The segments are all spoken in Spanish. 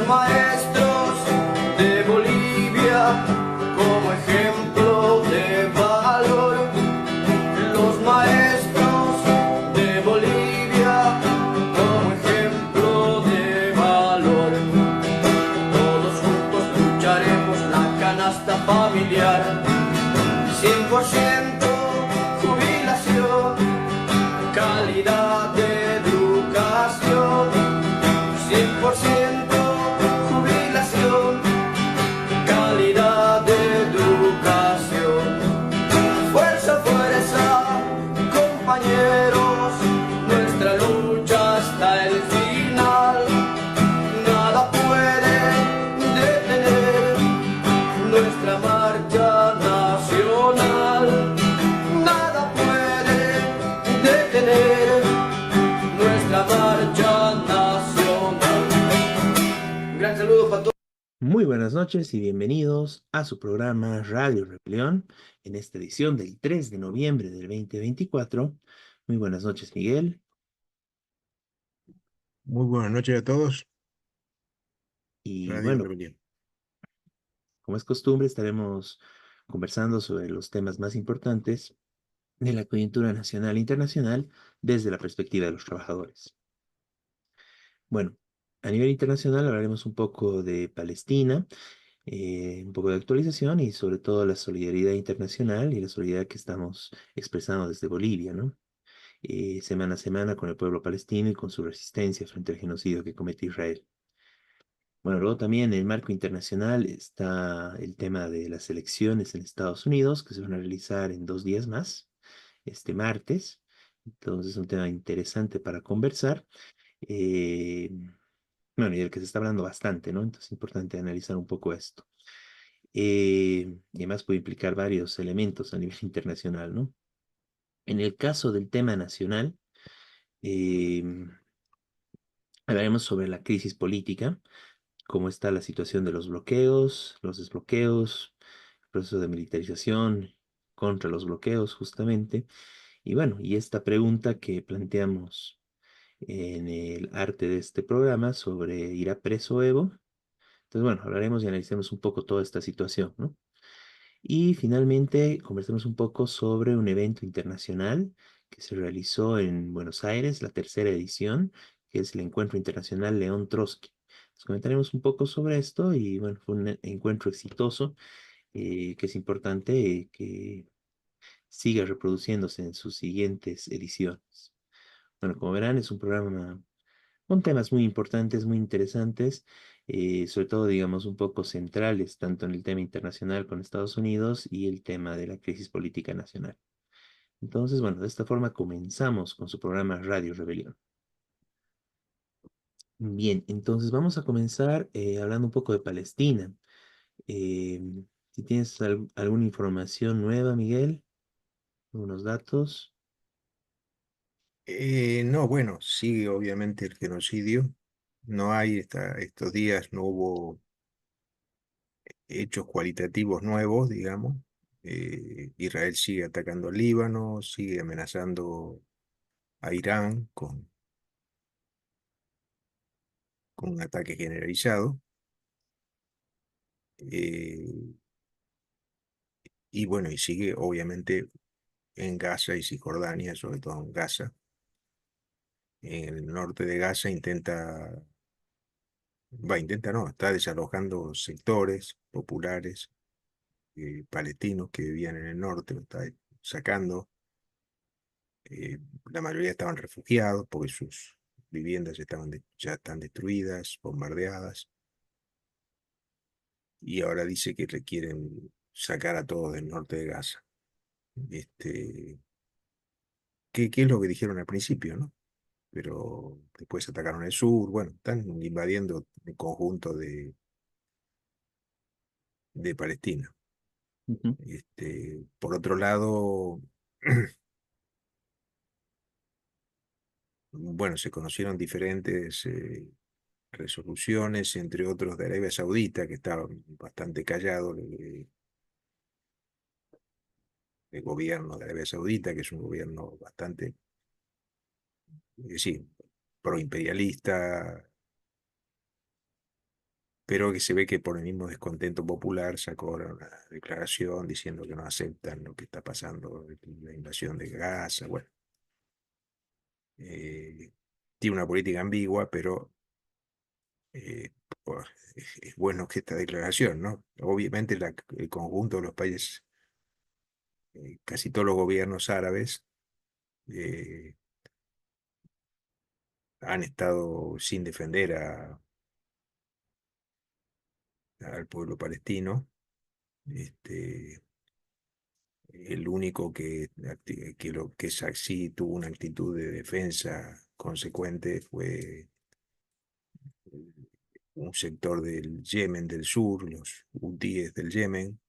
maestros de Bolivia como ejemplo de valor. Los maestros de Bolivia como ejemplo de valor. Todos juntos lucharemos la canasta familiar. 100% jubilación, calidad de educación. 100% jubilación, calidad de educación. Fuerza, fuerza, compañeros, nuestra lucha hasta el final. Nada puede detener nuestra marcha nacional. Nada puede detener nuestra marcha nacional. Un gran saludo para todos. Muy buenas noches y bienvenidos a su programa Radio Rebelión en esta edición del 3 de noviembre del 2024. Muy buenas noches, Miguel. Muy buenas noches a todos. Y Radio bueno, Rebelión. como es costumbre, estaremos conversando sobre los temas más importantes de la coyuntura nacional e internacional desde la perspectiva de los trabajadores. Bueno, a nivel internacional hablaremos un poco de Palestina, un poco de actualización y sobre todo la solidaridad internacional y la solidaridad que estamos expresando desde Bolivia, ¿no? Semana a semana con el pueblo palestino y con su resistencia frente al genocidio que comete Israel. Bueno, luego también en el marco internacional está el tema de las elecciones en Estados Unidos, que se van a realizar en 2 días más, este martes. Entonces es un tema interesante para conversar. Eh, bueno, y del que se está hablando bastante, ¿no? Entonces es importante analizar un poco esto. Y además puede implicar varios elementos a nivel internacional, ¿no? En el caso del tema nacional, eh, hablaremos sobre la crisis política, cómo está la situación de los bloqueos, los desbloqueos, el proceso de militarización contra los bloqueos, justamente. Y bueno, y esta pregunta que planteamos en el arte de este programa sobre ¿irá preso Evo? Entonces, bueno, hablaremos y analizaremos un poco toda esta situación, ¿no? Y finalmente conversemos un poco sobre un evento internacional que se realizó en Buenos Aires, la tercera edición, que es el Encuentro Internacional León Trotsky. Les comentaremos un poco sobre esto y bueno, fue un encuentro exitoso que es importante que siga reproduciéndose en sus siguientes ediciones. Bueno, como verán, es un programa con temas muy importantes, muy interesantes, sobre todo, digamos, un poco centrales, tanto en el tema internacional con Estados Unidos y el tema de la crisis política nacional. Entonces, bueno, de esta forma comenzamos con su programa Radio Rebelión. Bien, entonces vamos a comenzar hablando un poco de Palestina. Eh, si tienes alguna información nueva, Miguel, unos datos. No, bueno, sigue obviamente el genocidio. No hay estos días, no hubo hechos cualitativos nuevos, digamos. Israel sigue atacando al Líbano, sigue amenazando a Irán con un ataque generalizado. Eh, y bueno, y sigue obviamente en Gaza y Cisjordania, sobre todo en Gaza. En el norte de Gaza intenta no, está desalojando sectores populares palestinos que vivían en el norte, lo está sacando. La mayoría estaban refugiados porque sus viviendas ya están destruidas, bombardeadas, y ahora dice que le quieren sacar a todos del norte de Gaza. Este, ¿qué es lo que dijeron al principio, no? Pero después atacaron el sur, bueno, están invadiendo el conjunto de Palestina. Ujú. Por otro lado, bueno, se conocieron diferentes resoluciones, entre otros de Arabia Saudita, que estaba bastante callado el gobierno de Arabia Saudita, que es un gobierno bastante, sí, proimperialista, pero que se ve que por el mismo descontento popular sacó ahora una declaración diciendo que no aceptan lo que está pasando, la invasión de Gaza. Bueno, eh, tiene una política ambigua, pero eh, pues, es bueno que esta declaración, ¿no? Obviamente el conjunto de los países, casi todos los gobiernos árabes, eh, han estado sin defender al pueblo palestino. Este, el único sí tuvo una actitud de defensa consecuente fue un sector del Yemen del sur, los hutíes del Yemen,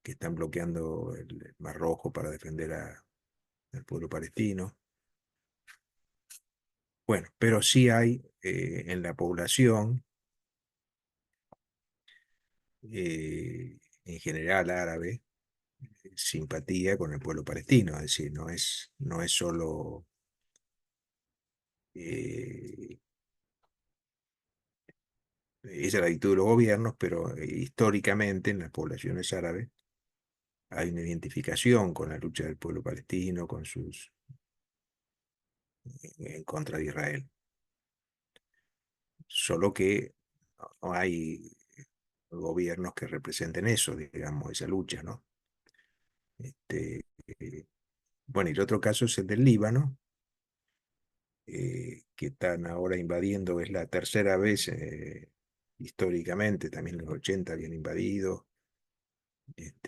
que están bloqueando el Mar Rojo para defender al pueblo palestino. Bueno, pero sí hay en la población, en general árabe, simpatía con el pueblo palestino, es decir, no es solo eh, esa es la actitud de los gobiernos, pero históricamente en las poblaciones árabes hay una identificación con la lucha del pueblo palestino, en contra de Israel. Solo que no hay gobiernos que representen eso, digamos, esa lucha, ¿no? Eh, bueno, y el otro caso es el del Líbano, que están ahora invadiendo, es la tercera vez históricamente, también en los 80 habían invadido.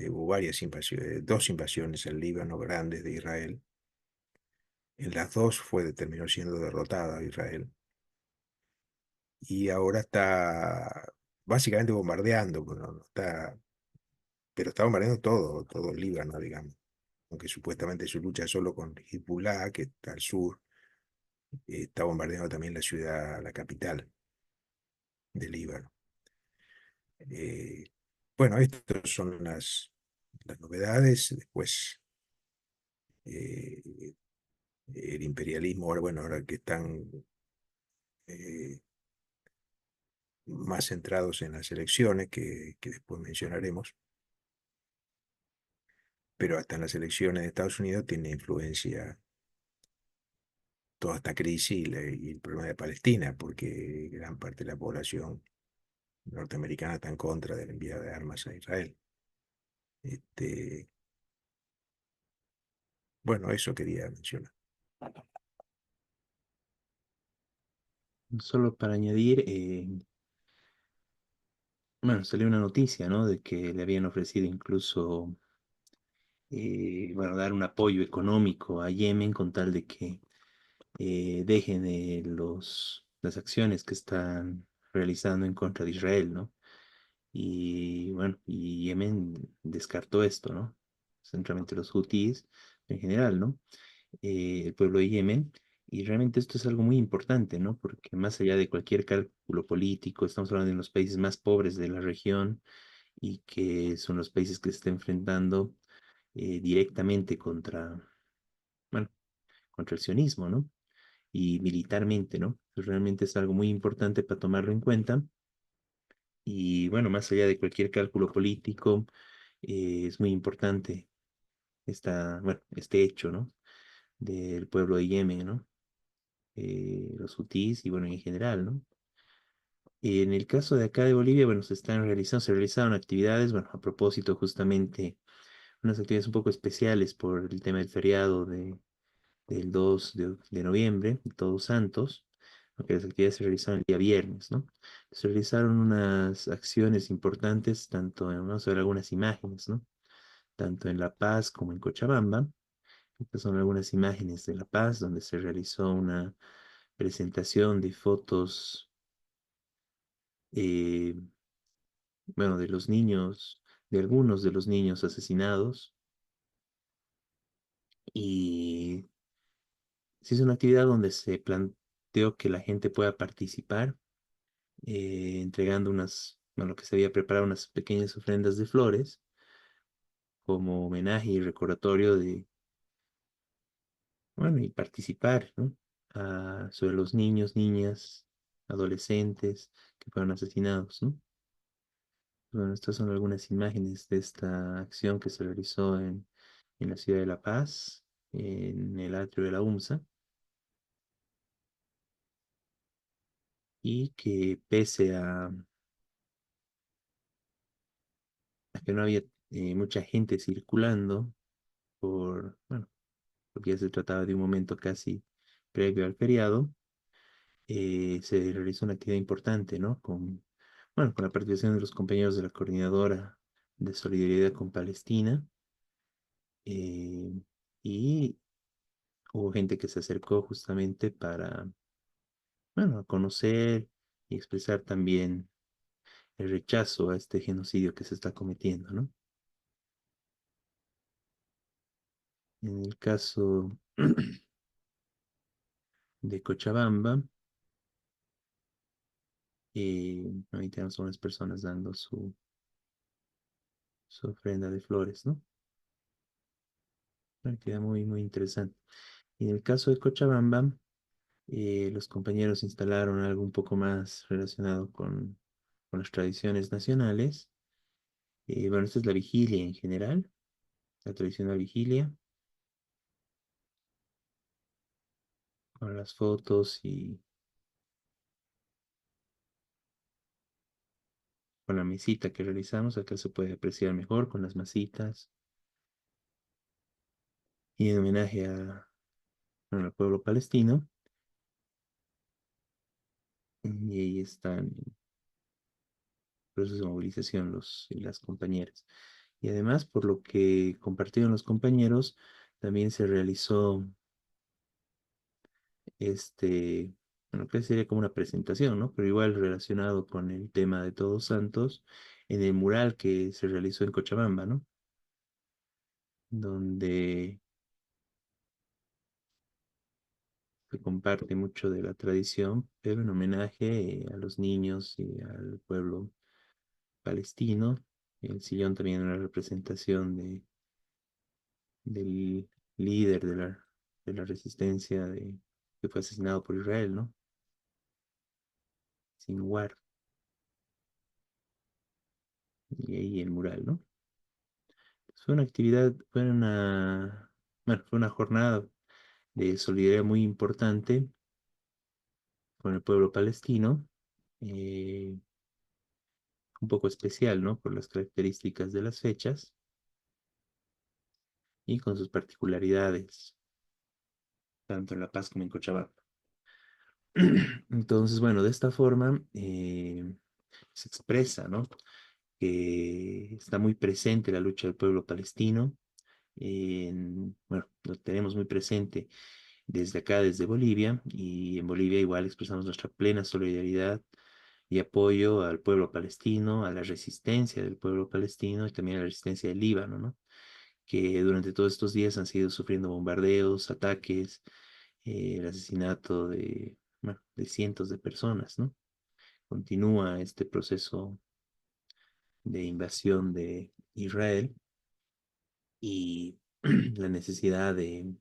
Hubo varias invasiones, dos invasiones al Líbano grandes de Israel. En las dos terminó siendo derrotada Israel. Y ahora está básicamente bombardeando, pero está bombardeando todo el Líbano, digamos. Aunque supuestamente su lucha solo con Hezbollah, que está al sur, está bombardeando también la ciudad, la capital del Líbano. Eh, bueno, estas son las novedades. Después, eh, el imperialismo, ahora, bueno, ahora que están eh, más centrados en las elecciones, que después mencionaremos, pero hasta en las elecciones de Estados Unidos tiene influencia toda esta crisis y el problema de Palestina, porque gran parte de la población norteamericana está en contra del envío de armas a Israel. Este, bueno, eso quería mencionar. Solo para añadir, bueno, salió una noticia, ¿no? De que le habían ofrecido incluso, bueno, dar un apoyo económico a Yemen con tal de que dejen las acciones que están realizando en contra de Israel, ¿no? Y bueno, y Yemen descartó esto, ¿no? Centralmente los hutíes en general, ¿no? El pueblo de Yemen. Y realmente esto es algo muy importante, ¿no? Porque más allá de cualquier cálculo político, estamos hablando de los países más pobres de la región y que son los países que se están enfrentando directamente bueno, contra el sionismo, ¿no? Y militarmente, ¿no? Pues realmente es algo muy importante para tomarlo en cuenta. Y bueno, más allá de cualquier cálculo político, es muy importante bueno, este hecho, ¿no? Del pueblo de Yemen, ¿no? Los hutíes y bueno, en general, ¿no? En el caso de acá de Bolivia, bueno, se realizaron actividades, bueno, a propósito justamente, unas actividades un poco especiales por el tema del feriado del 2 de noviembre, de Todos Santos, porque las actividades se realizaron el día viernes, ¿no? Se realizaron unas acciones importantes, vamos a ver algunas imágenes, ¿no? Tanto en La Paz como en Cochabamba. Estas son algunas imágenes de La Paz, donde se realizó una presentación de fotos, eh, bueno, de los niños, de algunos de los niños asesinados. Y sí es una actividad donde se planteó que la gente pueda participar, entregando bueno, lo que se había preparado, unas pequeñas ofrendas de flores, como homenaje y recordatorio bueno, y participar, ¿no? Sobre los niños, niñas, adolescentes que fueron asesinados, ¿no? Bueno, estas son algunas imágenes de esta acción que se realizó en la ciudad de La Paz, en el atrio de la UMSA, y que pese a que no había mucha gente circulando bueno, porque ya se trataba de un momento casi previo al feriado, se realizó una actividad importante, ¿no? Bueno, con la participación de los compañeros de la Coordinadora de Solidaridad con Palestina, eh, y hubo gente que se acercó justamente para, bueno, a conocer y expresar también el rechazo a este genocidio que se está cometiendo, ¿no? En el caso de Cochabamba, ahí tenemos a unas personas dando su ofrenda de flores, ¿no? Una actividad muy, muy interesante. Y en el caso de Cochabamba, los compañeros instalaron algo un poco más relacionado con las tradiciones nacionales. Bueno, esta es la vigilia en general, la tradicional vigilia, con las fotos y con la mesita que realizamos. Acá se puede apreciar mejor con las masitas y en homenaje bueno, al pueblo palestino. Y ahí están en proceso de movilización los y las compañeras. Y además, por lo que compartieron los compañeros, también se realizó bueno, que sería como una presentación, ¿no? Pero igual relacionado con el tema de Todos Santos, en el mural que se realizó en Cochabamba, ¿no? Donde se comparte mucho de la tradición, pero en homenaje a los niños y al pueblo palestino. El sillón también era una representación del líder de la resistencia que fue asesinado por Israel, ¿no? Sinwar. Y ahí el mural, ¿no? Fue una actividad, bueno, fue una jornada de solidaridad muy importante con el pueblo palestino, eh, un poco especial, ¿no? Por las características de las fechas y con sus particularidades, tanto en La Paz como en Cochabamba. Entonces, bueno, de esta forma se expresa, ¿no? Que está muy presente la lucha del pueblo palestino. Bueno, lo tenemos muy presente desde acá, desde Bolivia, y en Bolivia igual expresamos nuestra plena solidaridad y apoyo al pueblo palestino, a la resistencia del pueblo palestino y también a la resistencia del Líbano, ¿no? Que durante todos estos días han sido sufriendo bombardeos, ataques, el asesinato bueno, de cientos de personas, ¿no? Continúa este proceso de invasión de Israel y la necesidad de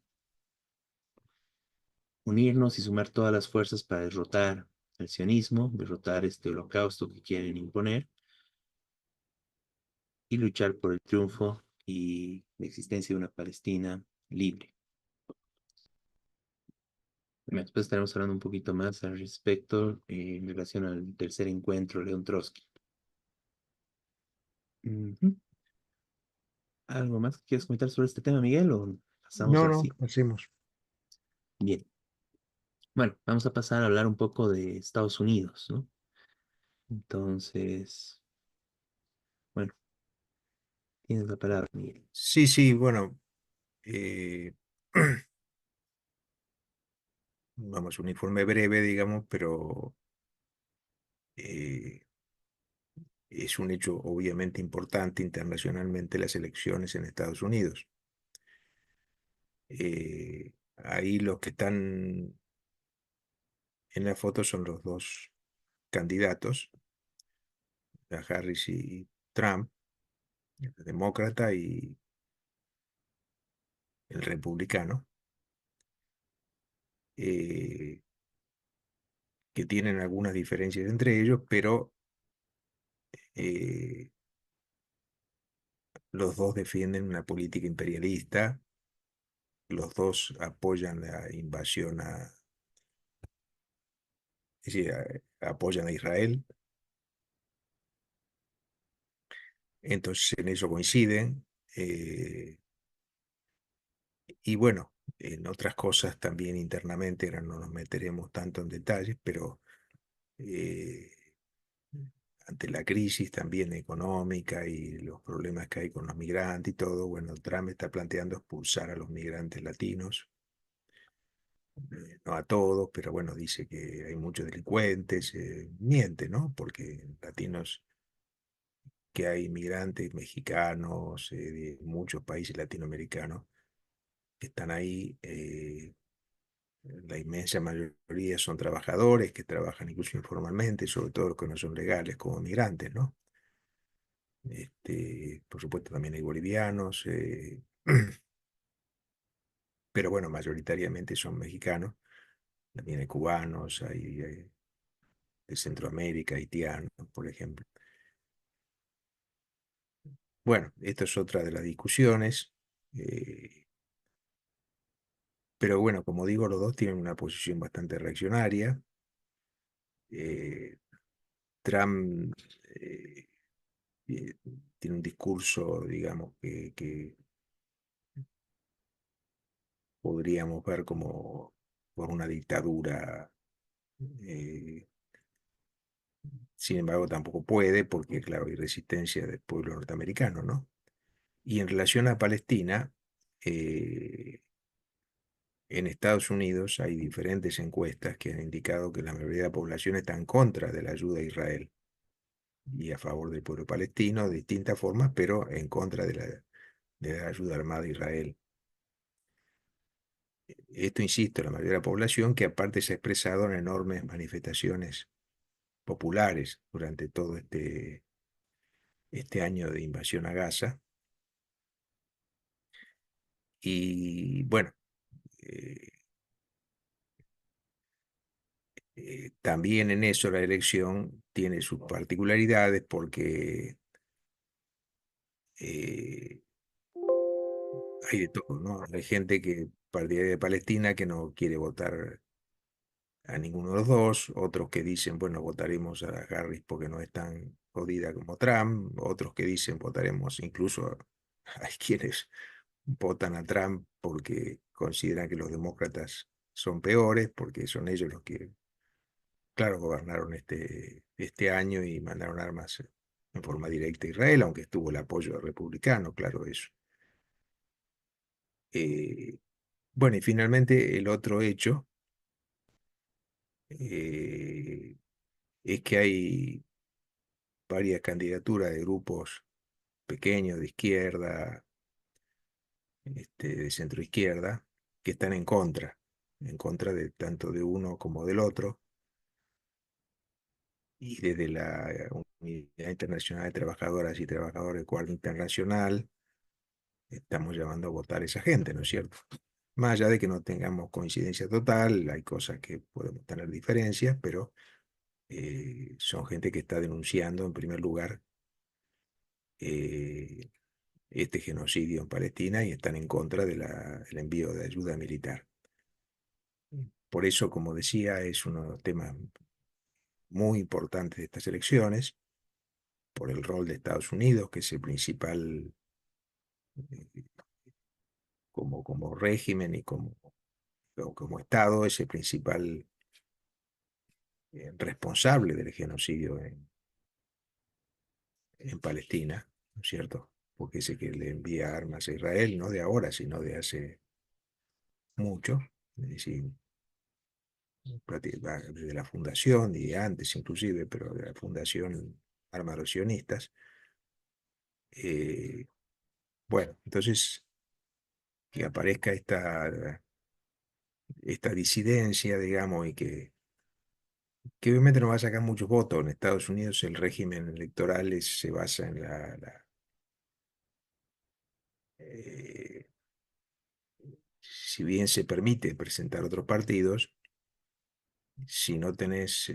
unirnos y sumar todas las fuerzas para derrotar el sionismo, derrotar este holocausto que quieren imponer y luchar por el triunfo y la existencia de una Palestina libre. Bueno, después estaremos hablando un poquito más al respecto en relación al tercer encuentro León Trotsky. Ujú. ¿Algo más que quieras comentar sobre este tema, Miguel, o pasamos No, al no, sí? hacemos. Bien. Bueno, vamos a pasar a hablar un poco de Estados Unidos, ¿no? Entonces, bueno, tienes la palabra, Miguel. Sí, sí, bueno, eh, vamos, un informe breve, digamos, pero eh, es un hecho obviamente importante internacionalmente las elecciones en Estados Unidos. Ahí los que están en la foto son los dos candidatos, la Harris y Trump, el demócrata y el republicano. Eh, que tienen algunas diferencias entre ellos, pero eh, los dos defienden una política imperialista, los dos apoyan la invasión es decir, apoyan a Israel, entonces en eso coinciden. Y bueno, en otras cosas también internamente, ahora no nos meteremos tanto en detalles, pero eh, ante la crisis también económica y los problemas que hay con los migrantes y todo, bueno, Trump está planteando expulsar a los migrantes latinos, no a todos, pero bueno, dice que hay muchos delincuentes, miente, ¿no? Porque latinos, que hay migrantes mexicanos, de muchos países latinoamericanos que están ahí. La inmensa mayoría son trabajadores que trabajan incluso informalmente, sobre todo los que no son legales como migrantes, ¿no? Por supuesto también hay bolivianos, pero bueno, mayoritariamente son mexicanos, también hay cubanos, hay de Centroamérica, haitianos, por ejemplo. Bueno, esta es otra de las discusiones, pero bueno, como digo, los dos tienen una posición bastante reaccionaria. Eh, Trump eh, tiene un discurso, digamos, que podríamos ver como por una dictadura. eh, Sin embargo, tampoco puede, porque, claro, hay resistencia del pueblo norteamericano, ¿no? Y en relación a Palestina, eh, en Estados Unidos hay diferentes encuestas que han indicado que la mayoría de la población está en contra de la ayuda a Israel y a favor del pueblo palestino de distintas formas, pero en contra de la ayuda armada a Israel. Esto, insisto, la mayoría de la población, que aparte se ha expresado en enormes manifestaciones populares durante todo este año de invasión a Gaza. Y bueno, eh, también en eso la elección tiene sus particularidades porque eh, hay de todo, ¿no? Hay gente que partidaria de Palestina que no quiere votar a ninguno de los dos, otros que dicen, bueno, votaremos a Harris porque no es tan jodida como Trump, otros que dicen votaremos, incluso hay quienes votan a Trump porque consideran que los demócratas son peores, porque son ellos los que, claro, gobernaron este año y mandaron armas en forma directa a Israel, aunque estuvo el apoyo republicano, claro, eso. Eh, bueno, y finalmente el otro hecho eh, es que hay varias candidaturas de grupos pequeños de izquierda, de centro izquierda, que están en contra de tanto de uno como del otro, y desde la Unidad Internacional de Trabajadoras y Trabajadores del Cuadro Internacional estamos llamando a votar a esa gente, ¿no es cierto? Más allá de que no tengamos coincidencia total, hay cosas que podemos tener diferencias, pero son gente que está denunciando en primer lugar eh, este genocidio en Palestina y están en contra del envío de ayuda militar. Por eso, como decía, es uno de los temas muy importantes de estas elecciones, por el rol de Estados Unidos, que es el principal, eh, como régimen y como Estado, es el principal responsable del genocidio en Palestina, ¿no es cierto? Porque es el que le envía armas a Israel, no de ahora, sino de hace mucho, es decir, desde la fundación y antes inclusive, pero de la fundación Armas los Sionistas. Eh, bueno, entonces que aparezca esta disidencia, digamos, y que obviamente no va a sacar muchos votos. En Estados Unidos el régimen electoral se basa en eh, si bien se permite presentar otros partidos, si no tenés,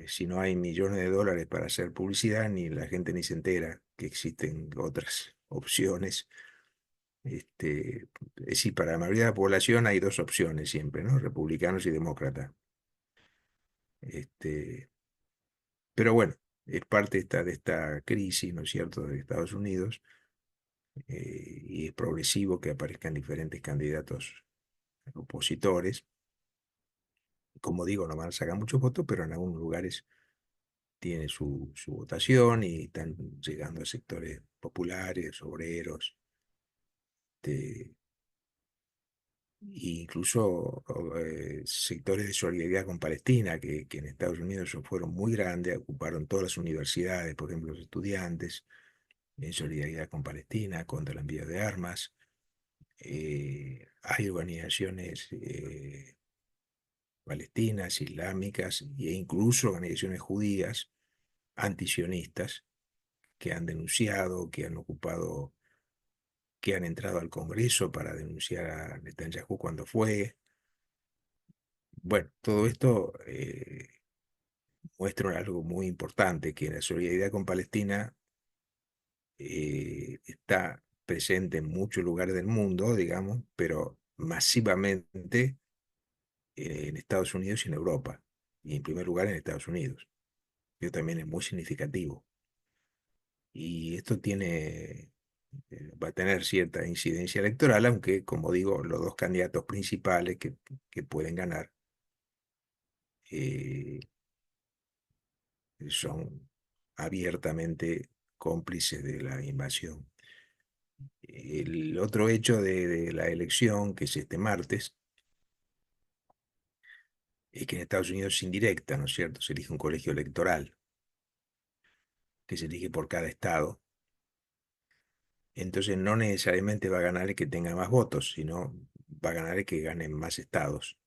si no hay millones de dólares para hacer publicidad, ni la gente ni se entera que existen otras opciones. Es decir, para la mayoría de la población hay dos opciones siempre, ¿no? Republicanos y demócratas. Este, pero bueno, es parte de esta crisis, ¿no es cierto?, de Estados Unidos, y es progresivo que aparezcan diferentes candidatos opositores. Como digo, no van a sacar muchos votos, pero en algunos lugares tiene su votación y están llegando a sectores populares, obreros, este, e incluso sectores de solidaridad con Palestina, que en Estados Unidos fueron muy grandes, ocuparon todas las universidades, por ejemplo, los estudiantes, en solidaridad con Palestina, contra el envío de armas. Hay organizaciones palestinas, islámicas e incluso organizaciones judías antisionistas que han denunciado, que han ocupado, que han entrado al Congreso para denunciar a Netanyahu cuando fue. Bueno, todo esto muestra algo muy importante, que la solidaridad con Palestina está presente en muchos lugares del mundo, digamos, pero masivamente en Estados Unidos y en Europa, y en primer lugar en Estados Unidos. Eso también es muy significativo. Y esto va a tener cierta incidencia electoral, aunque, como digo, los dos candidatos principales que pueden ganar eh, son abiertamente cómplices de la invasión. El otro hecho de la elección, que es este martes, es que en Estados Unidos es indirecta, ¿no es cierto? Se elige un colegio electoral, que se elige por cada estado. Entonces no necesariamente va a ganar el que tenga más votos, sino va a ganar el que gane más estados.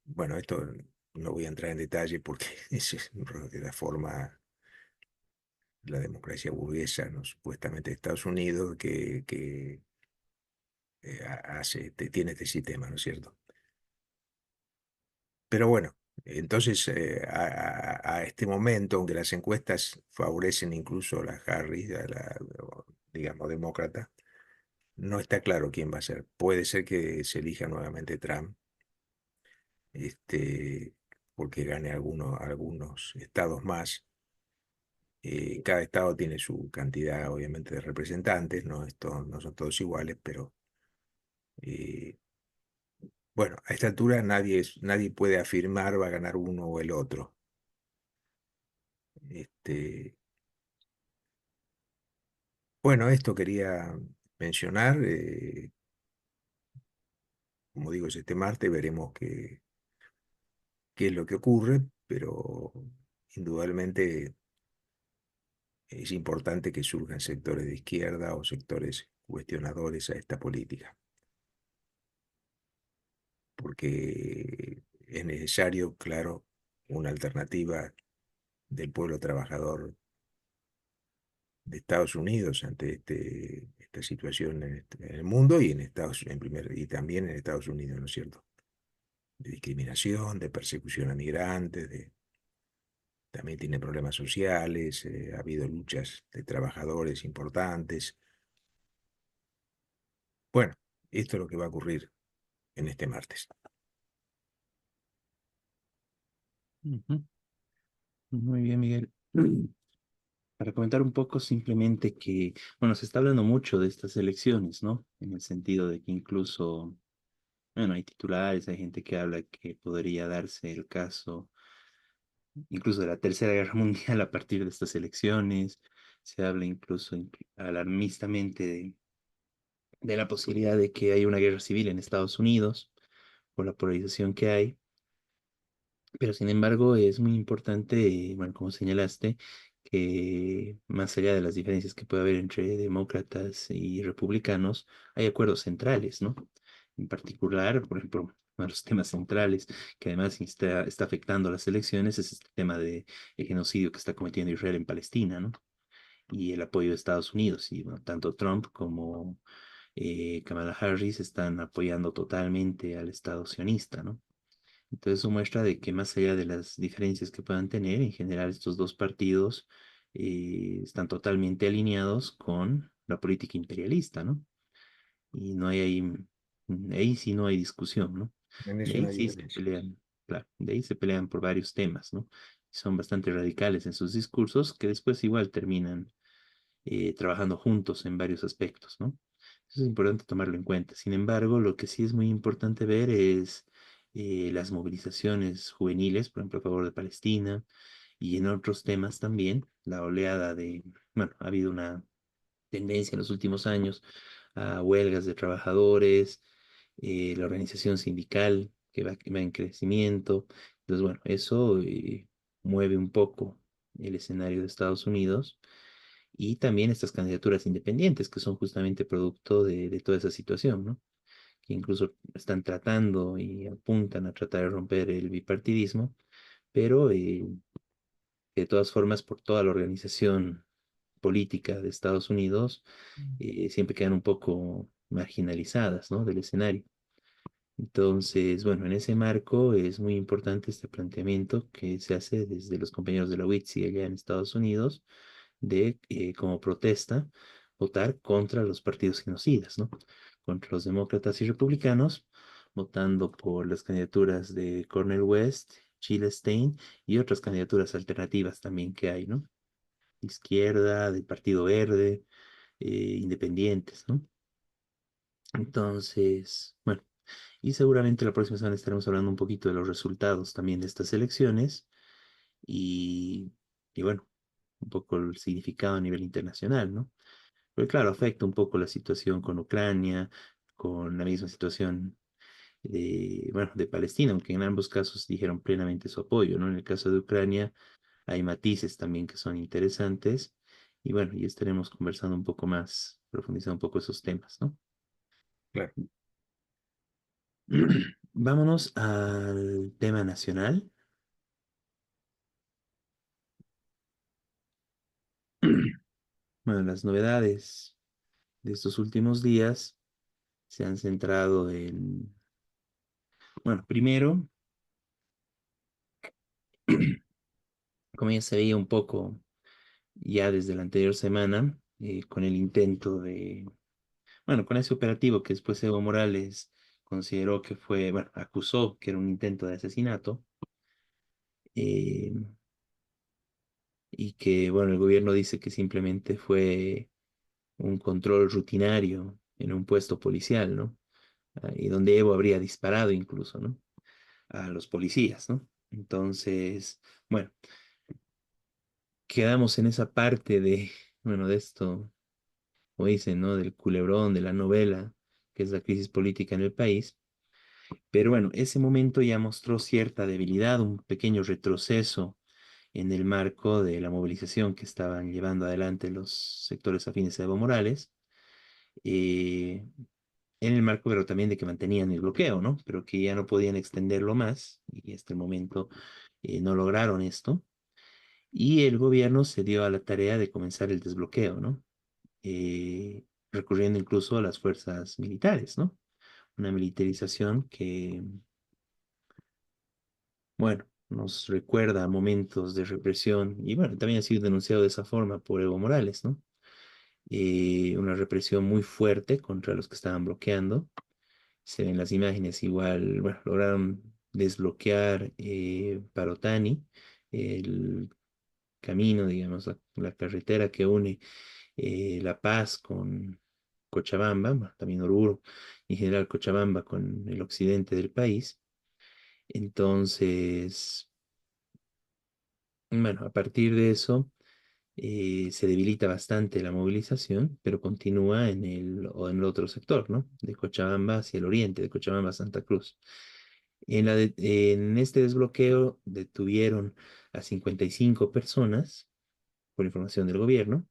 Bueno, esto no voy a entrar en detalle porque es la forma, la democracia burguesa, ¿no? Supuestamente de Estados Unidos, que tiene este sistema, ¿no es cierto? Pero bueno, entonces a este momento, aunque las encuestas favorecen incluso a la Harris, digamos, demócrata, no está claro quién va a ser. Puede ser que se elija nuevamente Trump, este, porque gane algunos estados más. Cada estado tiene su cantidad, obviamente, de representantes, no son todos iguales, pero eh, bueno, a esta altura nadie puede afirmar va a ganar uno o el otro. Este, bueno, esto quería mencionar. Como digo, es este martes, veremos qué es lo que ocurre, pero indudablemente es importante que surjan sectores de izquierda o sectores cuestionadores a esta política, porque es necesario, claro, una alternativa del pueblo trabajador de Estados Unidos ante esta situación en el mundo y y también en Estados Unidos, ¿no es cierto? De discriminación, de persecución a migrantes, también tiene problemas sociales, ha habido luchas de trabajadores importantes. Bueno, esto es lo que va a ocurrir en este martes. Ujú. Muy bien, Miguel. Para comentar un poco simplemente que, bueno, se está hablando mucho de estas elecciones, ¿no? En el sentido de que incluso, bueno, hay titulares, hay gente que habla que podría darse el caso incluso de la Tercera Guerra Mundial a partir de estas elecciones. Se habla incluso alarmistamente de la posibilidad de que haya una guerra civil en Estados Unidos por la polarización que hay. Pero sin embargo, es muy importante, bueno, como señalaste, que más allá de las diferencias que puede haber entre demócratas y republicanos, hay acuerdos centrales, ¿no? En particular, por ejemplo, uno de los temas centrales que además está afectando a las elecciones es este tema de el genocidio que está cometiendo Israel en Palestina, ¿no? Y el apoyo de Estados Unidos. Y bueno, tanto Trump como Kamala Harris están apoyando totalmente al Estado sionista, ¿no? Entonces eso muestra de que más allá de las diferencias que puedan tener, en general estos dos partidos están totalmente alineados con la política imperialista, ¿no? Y no hay ahí, ahí sí no hay discusión, ¿no? En De eso no ahí hay sí se diferencia. pelean, claro, de ahí se pelean por varios temas, ¿no? Son bastante radicales en sus discursos que después igual terminan trabajando juntos en varios aspectos, ¿no? Eso es importante tomarlo en cuenta. Sin embargo, lo que sí es muy importante ver es las movilizaciones juveniles, por ejemplo, a favor de Palestina y en otros temas también, la oleada de, bueno, ha habido una tendencia en los últimos años a huelgas de trabajadores, la organización sindical que va en crecimiento. Entonces, bueno, eso mueve un poco el escenario de Estados Unidos y también estas candidaturas independientes que son justamente producto de toda esa situación, ¿no? Que incluso están tratando y apuntan a tratar de romper el bipartidismo, pero de todas formas, por toda la organización política de Estados Unidos, siempre quedan un poco marginalizadas, ¿no? Del escenario. Entonces, bueno, en ese marco es muy importante este planteamiento que se hace desde los compañeros de la UITSI allá en Estados Unidos, de como protesta votar contra los partidos genocidas, ¿no? Contra los demócratas y republicanos, votando por las candidaturas de Cornel West, Sheila Stein y otras candidaturas alternativas también que hay, ¿no? Izquierda, del Partido Verde, independientes, ¿no? Entonces, bueno, y seguramente la próxima semana estaremos hablando un poquito de los resultados también de estas elecciones y, y bueno, un poco el significado a nivel internacional, ¿no? Porque claro, afecta un poco la situación con Ucrania, con la misma situación de, bueno, de Palestina, aunque en ambos casos dijeron plenamente su apoyo, ¿no? En el caso de Ucrania hay matices también que son interesantes y bueno, ya estaremos conversando un poco más, profundizando un poco esos temas, ¿no? Claro. Vámonos al tema nacional. Bueno, las novedades de estos últimos días se han centrado en, bueno, primero, como ya se veía un poco ya desde la anterior semana, con el intento de, bueno, con ese operativo que después Evo Morales consideró que fue, bueno, acusó que era un intento de asesinato, eh, y que, bueno, el gobierno dice que simplemente fue un control rutinario en un puesto policial, ¿no? Y donde Evo habría disparado incluso, ¿no? A los policías, ¿no? Entonces, bueno, quedamos en esa parte de, bueno, de esto, como dicen, ¿no? Del culebrón, de la novela, que es la crisis política en el país. Pero bueno, ese momento ya mostró cierta debilidad, un pequeño retroceso en el marco de la movilización que estaban llevando adelante los sectores afines a Evo Morales. eh, en el marco, pero también de que mantenían el bloqueo, ¿no? Pero que ya no podían extenderlo más y hasta el momento no lograron esto. Y el gobierno se dio a la tarea de comenzar el desbloqueo, ¿no? Recurriendo incluso a las fuerzas militares, ¿no? Una militarización que, bueno, nos recuerda a momentos de represión y, bueno, también ha sido denunciado de esa forma por Evo Morales, ¿no? Una represión muy fuerte contra los que estaban bloqueando. Se ven las imágenes igual, bueno, lograron desbloquear Parotani, el camino, digamos, la carretera que une La Paz con Cochabamba, bueno, también Oruro, en general Cochabamba con el occidente del país. Entonces, bueno, a partir de eso se debilita bastante la movilización, pero continúa o en el otro sector, ¿no? De Cochabamba hacia el oriente, de Cochabamba a Santa Cruz. En este desbloqueo detuvieron a 55 personas, por información del gobierno.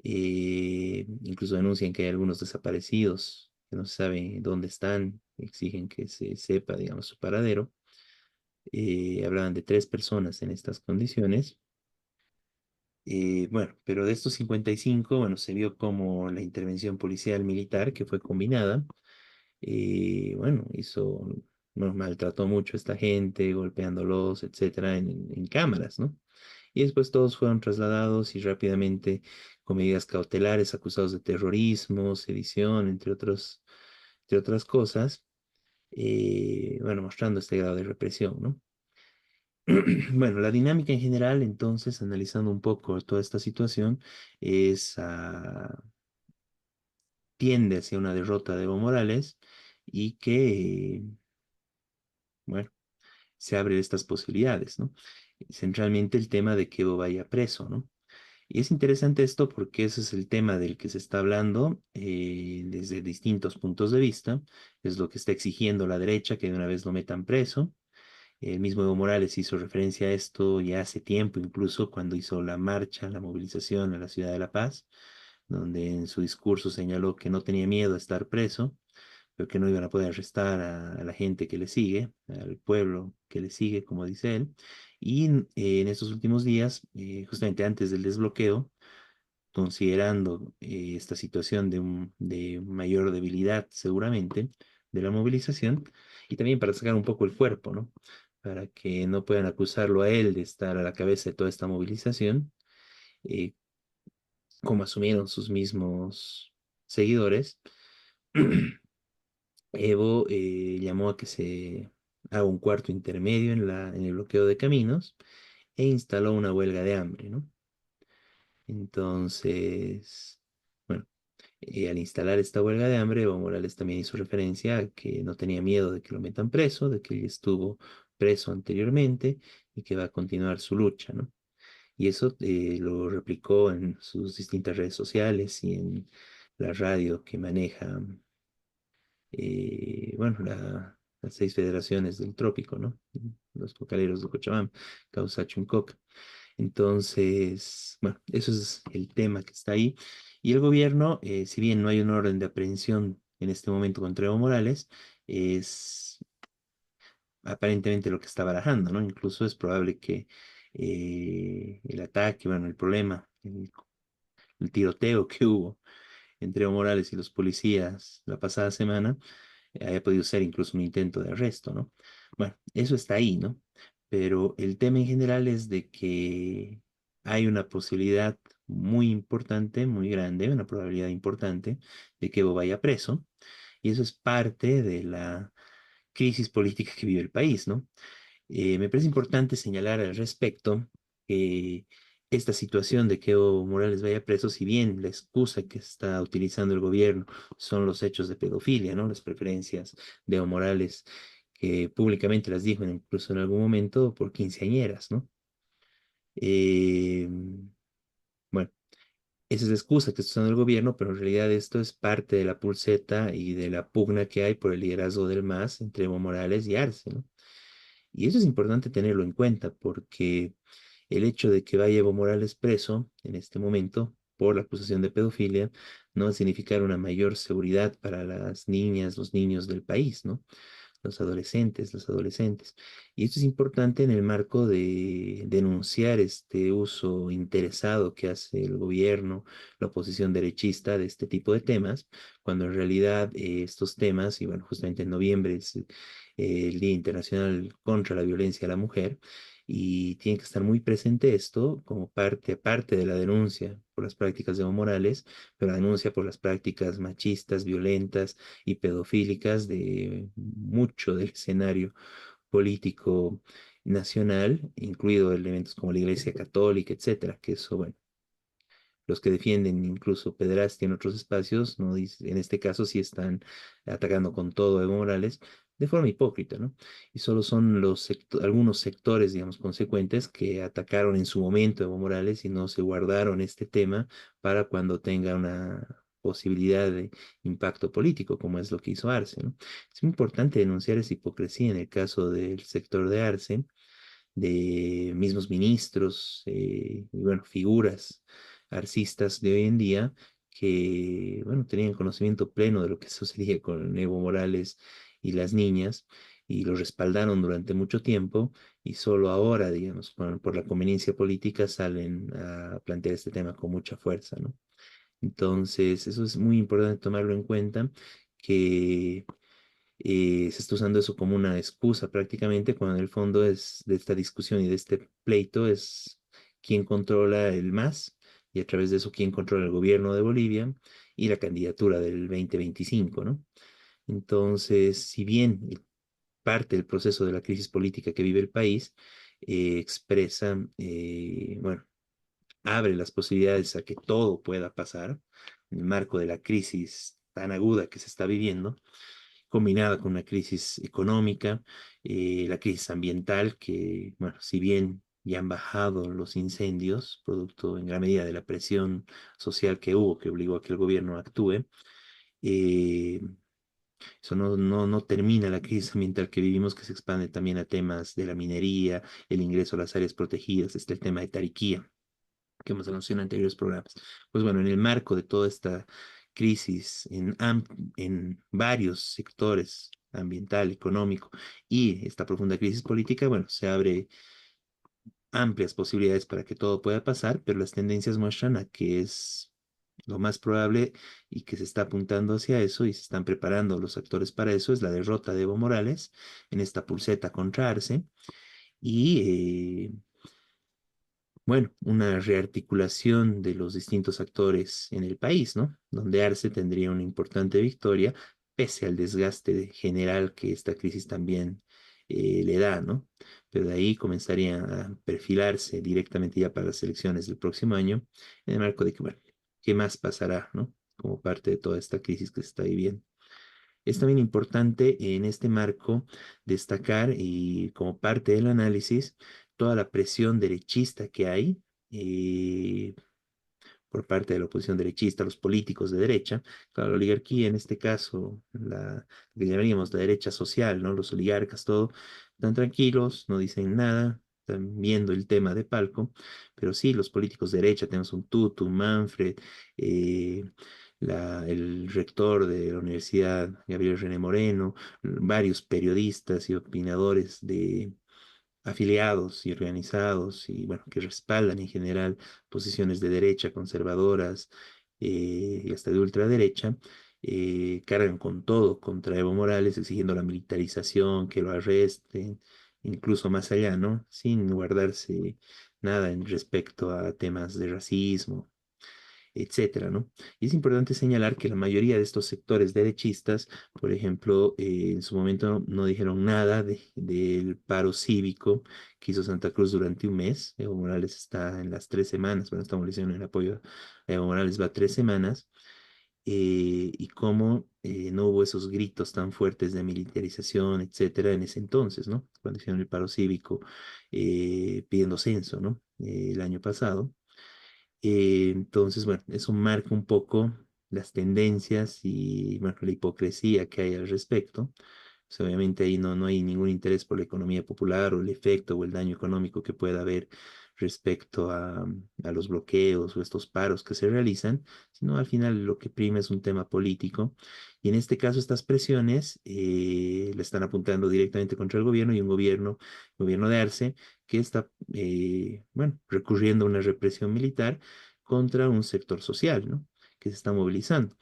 Incluso denuncian que hay algunos desaparecidos que no se sabe dónde están, exigen que se sepa, digamos, su paradero. Hablaban de 3 personas en estas condiciones. Bueno, pero de estos 55, bueno, se vio como la intervención policial militar que fue combinada, bueno, hizo bueno, maltrató mucho a esta gente, golpeándolos, etcétera, en cámaras, ¿no? Y después todos fueron trasladados y rápidamente con medidas cautelares acusados de terrorismo, sedición, entre otras cosas, bueno, mostrando este grado de represión, ¿no? Bueno, la dinámica en general, entonces, analizando un poco toda esta situación, es, tiende hacia una derrota de Evo Morales y que, bueno, se abren estas posibilidades, ¿no? Centralmente el tema de que Evo vaya preso, ¿no? Y es interesante esto porque ese es el tema del que se está hablando desde distintos puntos de vista. Es lo que está exigiendo la derecha, que de una vez lo metan preso. El mismo Evo Morales hizo referencia a esto ya hace tiempo, incluso cuando hizo la marcha, la movilización a la ciudad de La Paz, donde en su discurso señaló que no tenía miedo a estar preso, pero que no iban a poder arrestar a la gente que le sigue, al pueblo que le sigue, como dice él. Y en estos últimos días, justamente antes del desbloqueo, considerando esta situación de mayor debilidad seguramente de la movilización y también para sacar un poco el cuerpo, ¿no? Para que no puedan acusarlo a él de estar a la cabeza de toda esta movilización, eh, como asumieron sus mismos seguidores. Evo llamó a que se haga un cuarto intermedio en el bloqueo de caminos e instaló una huelga de hambre, ¿no? Entonces, bueno, al instalar esta huelga de hambre, Evo Morales también hizo referencia a que no tenía miedo de que lo metan preso, de que él estuvo preso anteriormente y que va a continuar su lucha, ¿no? Y eso lo replicó en sus distintas redes sociales y en la radio que maneja, bueno, las 6 federaciones del trópico, ¿no? Los cocaleros de Cochabamba, Causa Chuncoca. Entonces, bueno, eso es el tema que está ahí. Y el gobierno, si bien no hay un orden de aprehensión en este momento contra Evo Morales, es aparentemente lo que está barajando, ¿no? Incluso es probable que el ataque, bueno, el problema, el tiroteo que hubo entre Evo Morales y los policías la pasada semana, haya podido ser incluso un intento de arresto, ¿no? Bueno, eso está ahí, ¿no? Pero el tema en general es de que hay una posibilidad muy importante, muy grande, una probabilidad importante de que Evo vaya preso, y eso es parte de la crisis política que vive el país, ¿no? Me parece importante señalar al respecto que esta situación de que Evo Morales vaya preso, si bien la excusa que está utilizando el gobierno son los hechos de pedofilia, ¿no? Las preferencias de Evo Morales, que públicamente las dijo incluso en algún momento por quinceañeras, ¿no? Eh, bueno, esa es la excusa que está usando el gobierno, pero en realidad esto es parte de la pulseta y de la pugna que hay por el liderazgo del MAS entre Evo Morales y Arce, ¿no? Y eso es importante tenerlo en cuenta porque el hecho de que vaya Evo Morales preso en este momento por la acusación de pedofilia no va a significar una mayor seguridad para las niñas, los niños del país, ¿no? Los adolescentes, las adolescentes. Y esto es importante en el marco de denunciar este uso interesado que hace el gobierno, la oposición derechista de este tipo de temas, cuando en realidad estos temas, y bueno, justamente en noviembre es el Día Internacional contra la Violencia a la Mujer, y tiene que estar muy presente esto como parte de la denuncia por las prácticas de Evo Morales, pero la denuncia por las prácticas machistas, violentas y pedofílicas de mucho del escenario político nacional, incluido elementos como la Iglesia Católica, etcétera, que eso, bueno, los que defienden incluso pederastia en otros espacios, no en este caso sí están atacando con todo a Evo Morales de forma hipócrita, ¿no? Y solo son algunos sectores, digamos, consecuentes que atacaron en su momento a Evo Morales y no se guardaron este tema para cuando tenga una posibilidad de impacto político, como es lo que hizo Arce, ¿no? Es muy importante denunciar esa hipocresía en el caso del sector de Arce, de mismos ministros y bueno, figuras arcistas de hoy en día que, bueno, tenían conocimiento pleno de lo que sucedía con Evo Morales y las niñas y lo respaldaron durante mucho tiempo y solo ahora, digamos, por la conveniencia política salen a plantear este tema con mucha fuerza, ¿no? Entonces, eso es muy importante tomarlo en cuenta, que Se está usando eso como una excusa prácticamente, cuando en el fondo es de esta discusión y de este pleito es quién controla el MAS y a través de eso quién controla el gobierno de Bolivia y la candidatura del 2025, ¿no? Entonces, si bien parte del proceso de la crisis política que vive el país, expresa, bueno, abre las posibilidades a que todo pueda pasar en el marco de la crisis tan aguda que se está viviendo, combinada con una crisis económica, la crisis ambiental, que, bueno, si bien ya han bajado los incendios, producto en gran medida de la presión social que hubo, que obligó a que el gobierno actúe, eh, eso no termina la crisis ambiental que vivimos, que se expande también a temas de la minería, el ingreso a las áreas protegidas, está el tema de Tariquía, que hemos anunciado en anteriores programas. Pues bueno, en el marco de toda esta crisis en varios sectores, ambiental, económico y esta profunda crisis política, bueno, se abre amplias posibilidades para que todo pueda pasar, pero las tendencias muestran a que es lo más probable y que se está apuntando hacia eso y se están preparando los actores para eso, es la derrota de Evo Morales en esta pulseta contra Arce y bueno, una rearticulación de los distintos actores en el país, ¿no? Donde Arce tendría una importante victoria, pese al desgaste general que esta crisis también le da, ¿no? Pero de ahí comenzaría a perfilarse directamente ya para las elecciones del próximo año, en el marco de que, bueno, ¿qué más pasará, ¿no? Como parte de toda esta crisis que se está viviendo. Es también importante en este marco destacar y como parte del análisis toda la presión derechista que hay por parte de la oposición derechista, los políticos de derecha. Claro, la oligarquía, en este caso, lo que llamaríamos la derecha social, ¿no? Los oligarcas, todo, están tranquilos, no dicen nada, están viendo el tema de palco, pero sí, los políticos de derecha, tenemos un Tutu, un Manfred, eh, el rector de la Universidad, Gabriel René Moreno, varios periodistas y opinadores de afiliados y organizados y bueno, que respaldan en general posiciones de derecha, conservadoras y hasta de ultraderecha, cargan con todo contra Evo Morales, exigiendo la militarización, que lo arresten, incluso más allá, ¿no? Sin guardarse nada en respecto a temas de racismo, etcétera, ¿no? Y es importante señalar que la mayoría de estos sectores derechistas, por ejemplo, en su momento no dijeron nada del paro cívico que hizo Santa Cruz durante un mes. Evo Morales está en las 3 semanas, bueno, estamos diciendo el apoyo a Evo Morales va 3 semanas, y cómo no hubo esos gritos tan fuertes de militarización, etcétera, en ese entonces, ¿no? Cuando hicieron el paro cívico pidiendo censo, ¿no? El año pasado. Entonces, bueno, eso marca un poco las tendencias y, bueno, la hipocresía que hay al respecto. Pues, obviamente ahí no hay ningún interés por la economía popular o el efecto o el daño económico que pueda haber respecto a los bloqueos o estos paros que se realizan, sino al final lo que prima es un tema político. Y en este caso estas presiones le están apuntando directamente contra el gobierno y un gobierno de Arce, que está, bueno, recurriendo a una represión militar contra un sector social, ¿no? Que se está movilizando.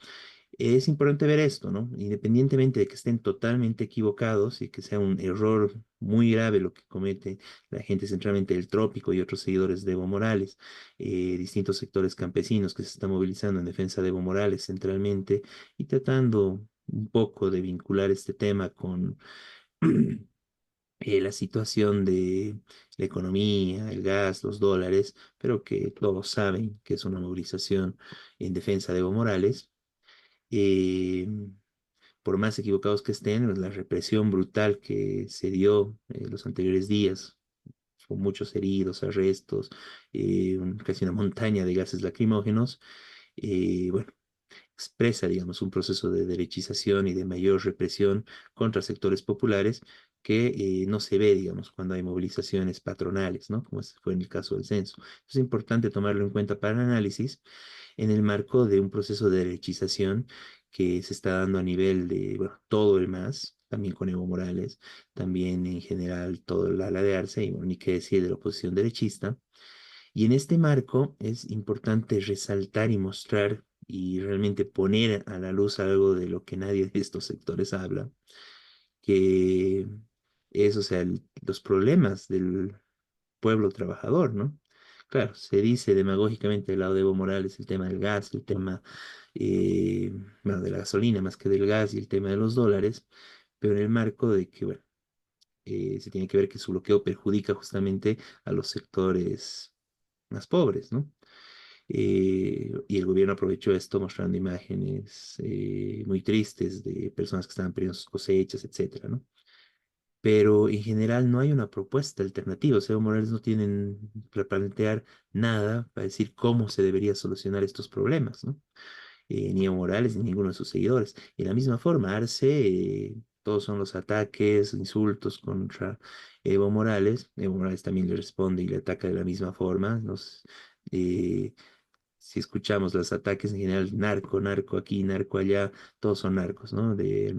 Es importante ver esto, ¿no? Independientemente de que estén totalmente equivocados y que sea un error muy grave lo que comete la gente centralmente del Trópico y otros seguidores de Evo Morales, distintos sectores campesinos que se están movilizando en defensa de Evo Morales centralmente y tratando un poco de vincular este tema con la situación de la economía, el gas, los dólares, pero que todos saben que es una movilización en defensa de Evo Morales. Eh, por más equivocados que estén, pues, la represión brutal que se dio los anteriores días, con muchos heridos, arrestos, casi una montaña de gases lacrimógenos, bueno, expresa, digamos, un proceso de derechización y de mayor represión contra sectores populares que no se ve, digamos, cuando hay movilizaciones patronales, ¿no? Como fue en el caso del censo. Es importante tomarlo en cuenta para el análisis en el marco de un proceso de derechización que se está dando a nivel de, bueno, todo el MAS, también con Evo Morales, también en general todo el ala de Arce, y bueno, ni qué decir de la oposición derechista. Y en este marco es importante resaltar y mostrar y realmente poner a la luz algo de lo que nadie de estos sectores habla, que es, o sea, los problemas del pueblo trabajador, ¿no? Claro, se dice demagógicamente del lado de Evo Morales el tema del gas, el tema, eh, bueno, de la gasolina más que del gas y el tema de los dólares, pero en el marco de que, bueno, se tiene que ver que su bloqueo perjudica justamente a los sectores más pobres, ¿no? Y el gobierno aprovechó esto mostrando imágenes muy tristes de personas que estaban perdiendo sus cosechas, etcétera, ¿no? Pero en general no hay una propuesta alternativa. O sea, Evo Morales no tienen para plantear nada para decir cómo se debería solucionar estos problemas, ¿no? Ni Evo Morales ni ninguno de sus seguidores. Y de la misma forma, Arce, todos son los ataques, insultos contra Evo Morales. Evo Morales también le responde y le ataca de la misma forma. Eh, si escuchamos los ataques en general, narco, narco aquí, narco allá, todos son narcos, ¿no? De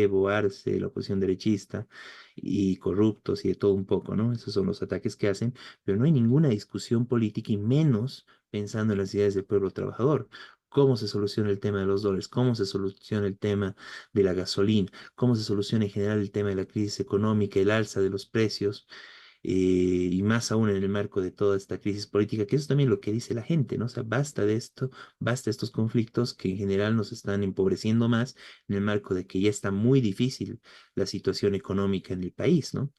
Evo, Arce, la oposición derechista y corruptos y de todo un poco, ¿no? Esos son los ataques que hacen, pero no hay ninguna discusión política y menos pensando en las ideas del pueblo trabajador. ¿Cómo se soluciona el tema de los dólares? ¿Cómo se soluciona el tema de la gasolina? ¿Cómo se soluciona en general el tema de la crisis económica, el alza de los precios? Y más aún en el marco de toda esta crisis política, que eso es también lo que dice la gente, ¿no? O sea, basta de esto, basta de estos conflictos que en general nos están empobreciendo más en el marco de que ya está muy difícil la situación económica en el país, ¿no?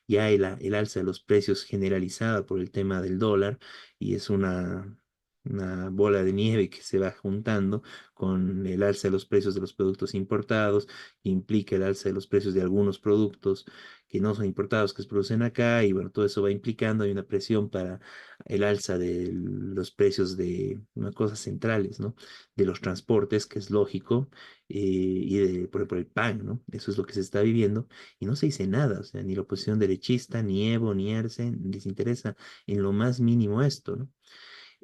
Ya el alza de los precios generalizada por el tema del dólar y es una bola de nieve que se va juntando con el alza de los precios de los productos importados, que implica el alza de los precios de algunos productos que no son importados, que se producen acá, y bueno, todo eso va implicando, hay una presión para el alza de los precios de unas cosas centrales, ¿no? De los transportes, que es lógico, y de, por ejemplo, el pan, ¿no? Eso es lo que se está viviendo, y no se dice nada, o sea, ni la oposición derechista, ni Evo, ni Arce, les interesa en lo más mínimo esto, ¿no?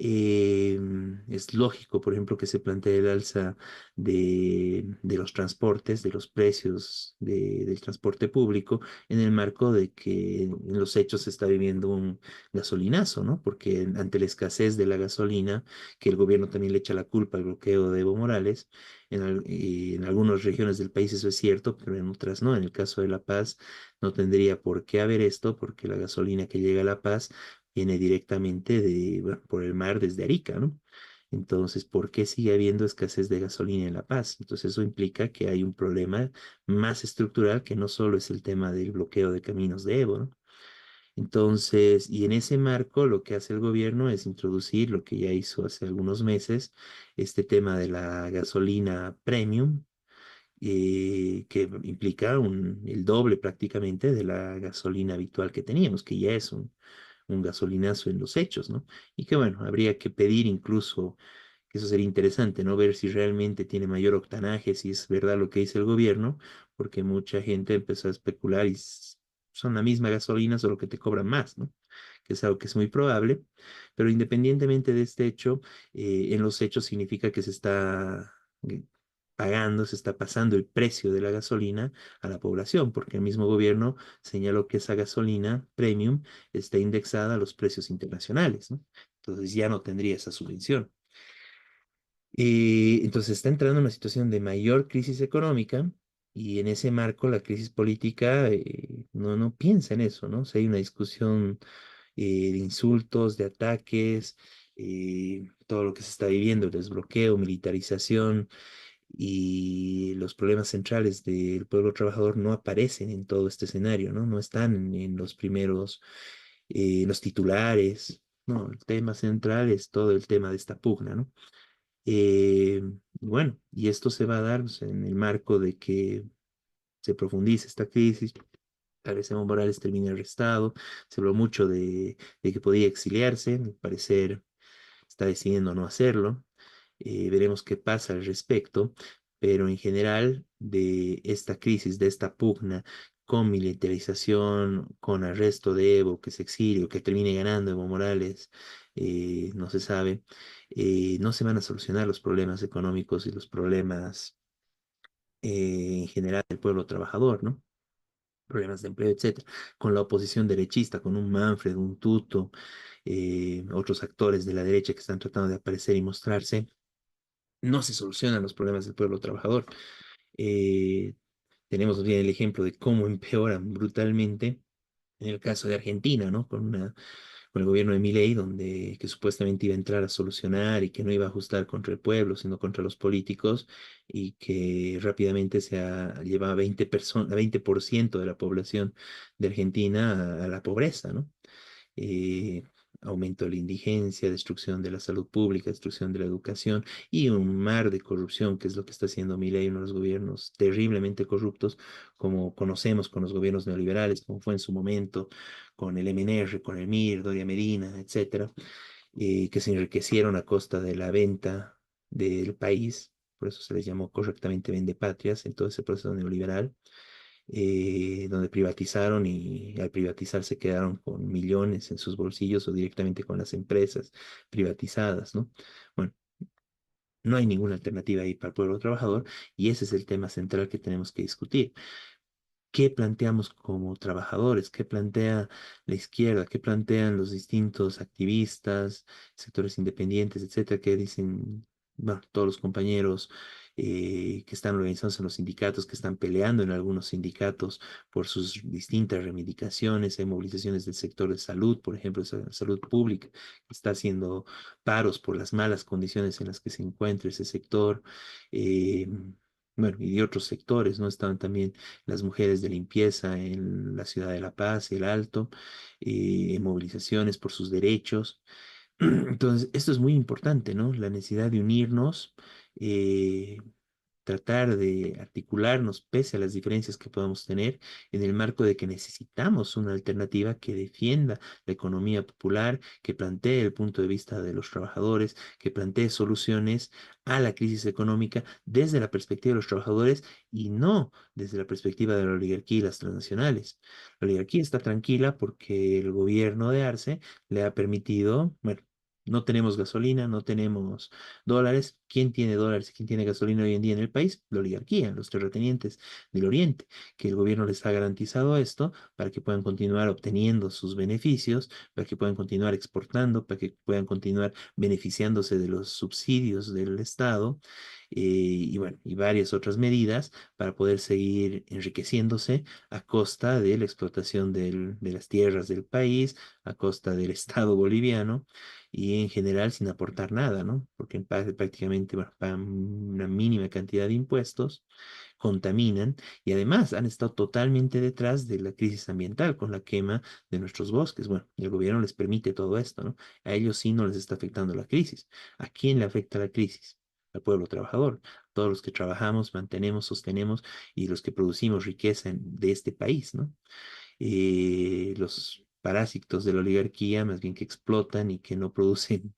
Es lógico, por ejemplo, que se plantee el alza de los transportes, de los precios del transporte público, en el marco de que en los hechos se está viviendo un gasolinazo, ¿no? Porque ante la escasez de la gasolina, que el gobierno también le echa la culpa al bloqueo de Evo Morales, y en algunas regiones del país eso es cierto, pero en otras no. En el caso de La Paz no tendría por qué haber esto, porque la gasolina que llega a La Paz viene directamente bueno, por el mar desde Arica, ¿no? Entonces, ¿por qué sigue habiendo escasez de gasolina en La Paz? Entonces, eso implica que hay un problema más estructural que no solo es el tema del bloqueo de caminos de Evo, ¿no? Entonces, y en ese marco, lo que hace el gobierno es introducir lo que ya hizo hace algunos meses, este tema de la gasolina premium, que implica el doble prácticamente de la gasolina habitual que teníamos, que ya es un gasolinazo en los hechos, ¿no? Y que bueno, habría que pedir incluso, que eso sería interesante, ¿no? Ver si realmente tiene mayor octanaje, si es verdad lo que dice el gobierno, porque mucha gente empezó a especular y son la misma gasolina, solo que te cobran más, ¿no? Que es algo que es muy probable, pero independientemente de este hecho, en los hechos significa que se está pagando, se está pasando el precio de la gasolina a la población, porque el mismo gobierno señaló que esa gasolina premium está indexada a los precios internacionales, ¿no? Entonces ya no tendría esa subvención. Y entonces está entrando en una situación de mayor crisis económica y en ese marco la crisis política no piensa en eso, ¿no? O sea, hay una discusión de insultos, de ataques, todo lo que se está viviendo, el desbloqueo, militarización y los problemas centrales del pueblo trabajador no aparecen en todo este escenario, ¿no? No están en los primeros, los titulares, ¿no? El tema central es todo el tema de esta pugna, ¿no? Bueno, y esto se va a dar, pues, en el marco de que se profundice esta crisis. Tal vez Evo Morales termine arrestado. Se habló mucho de que podía exiliarse. Al parecer está decidiendo no hacerlo. Veremos qué pasa al respecto. Pero en general, de esta crisis, de esta pugna con militarización, con arresto de Evo, que se exilie o que termine ganando Evo Morales, no se sabe, no se van a solucionar los problemas económicos y los problemas en general del pueblo trabajador, ¿no? Problemas de empleo, etcétera, con la oposición derechista, con un Manfred, un Tuto, otros actores de la derecha que están tratando de aparecer y mostrarse, no se solucionan los problemas del pueblo trabajador. Eh, Tenemos bien el ejemplo de cómo empeoran brutalmente en el caso de Argentina, ¿no? Con el gobierno de Milei, donde que supuestamente iba a entrar a solucionar y que no iba a ajustar contra el pueblo, sino contra los políticos, y que rápidamente llevaba 20% de la población de Argentina a la pobreza, ¿no? eh, Aumento de la indigencia, destrucción de la salud pública, destrucción de la educación y un mar de corrupción, que es lo que está haciendo Milei, uno de los gobiernos terriblemente corruptos, como conocemos con los gobiernos neoliberales, como fue en su momento con el MNR, con el MIR, Doria Medina, etcétera, que se enriquecieron a costa de la venta del país. Por eso se les llamó correctamente vendepatrias en todo ese proceso neoliberal, donde privatizaron y al privatizar se quedaron con millones en sus bolsillos o directamente con las empresas privatizadas, ¿no? Bueno, no hay ninguna alternativa ahí para el pueblo trabajador y ese es el tema central que tenemos que discutir. ¿Qué planteamos como trabajadores? ¿Qué plantea la izquierda? ¿Qué plantean los distintos activistas, sectores independientes, etcétera? ¿Qué dicen, bueno, todos los compañeros que están organizados en los sindicatos, que están peleando en algunos sindicatos por sus distintas reivindicaciones? Hay movilizaciones del sector de salud, por ejemplo, salud pública, que está haciendo paros por las malas condiciones en las que se encuentra ese sector. eh, bueno, y de otros sectores, ¿no? Estaban también las mujeres de limpieza en la ciudad de La Paz, El Alto, movilizaciones por sus derechos. Entonces, esto es muy importante, ¿no? La necesidad de unirnos, eh, tratar de articularnos pese a las diferencias que podamos tener en el marco de que necesitamos una alternativa que defienda la economía popular, que plantee el punto de vista de los trabajadores, que plantee soluciones a la crisis económica desde la perspectiva de los trabajadores y no desde la perspectiva de la oligarquía y las transnacionales. La oligarquía está tranquila porque el gobierno de Arce le ha permitido, bueno, no tenemos gasolina, no tenemos dólares. ¿Quién tiene dólares y quién tiene gasolina hoy en día en el país? La oligarquía, los terratenientes del Oriente, que el gobierno les ha garantizado esto para que puedan continuar obteniendo sus beneficios, para que puedan continuar exportando, para que puedan continuar beneficiándose de los subsidios del Estado, y bueno, y varias otras medidas para poder seguir enriqueciéndose a costa de la explotación de las tierras del país, a costa del Estado boliviano y en general sin aportar nada, ¿no? Porque prácticamente bueno, pagan una mínima cantidad de impuestos, contaminan y además han estado totalmente detrás de la crisis ambiental con la quema de nuestros bosques. Bueno, y el gobierno les permite todo esto, ¿no? A ellos sí no les está afectando la crisis. ¿A quién le afecta la crisis? Al pueblo trabajador, todos los que trabajamos, mantenemos, sostenemos y los que producimos riqueza de este país, ¿no? Los parásitos de la oligarquía, más bien que explotan y que no producen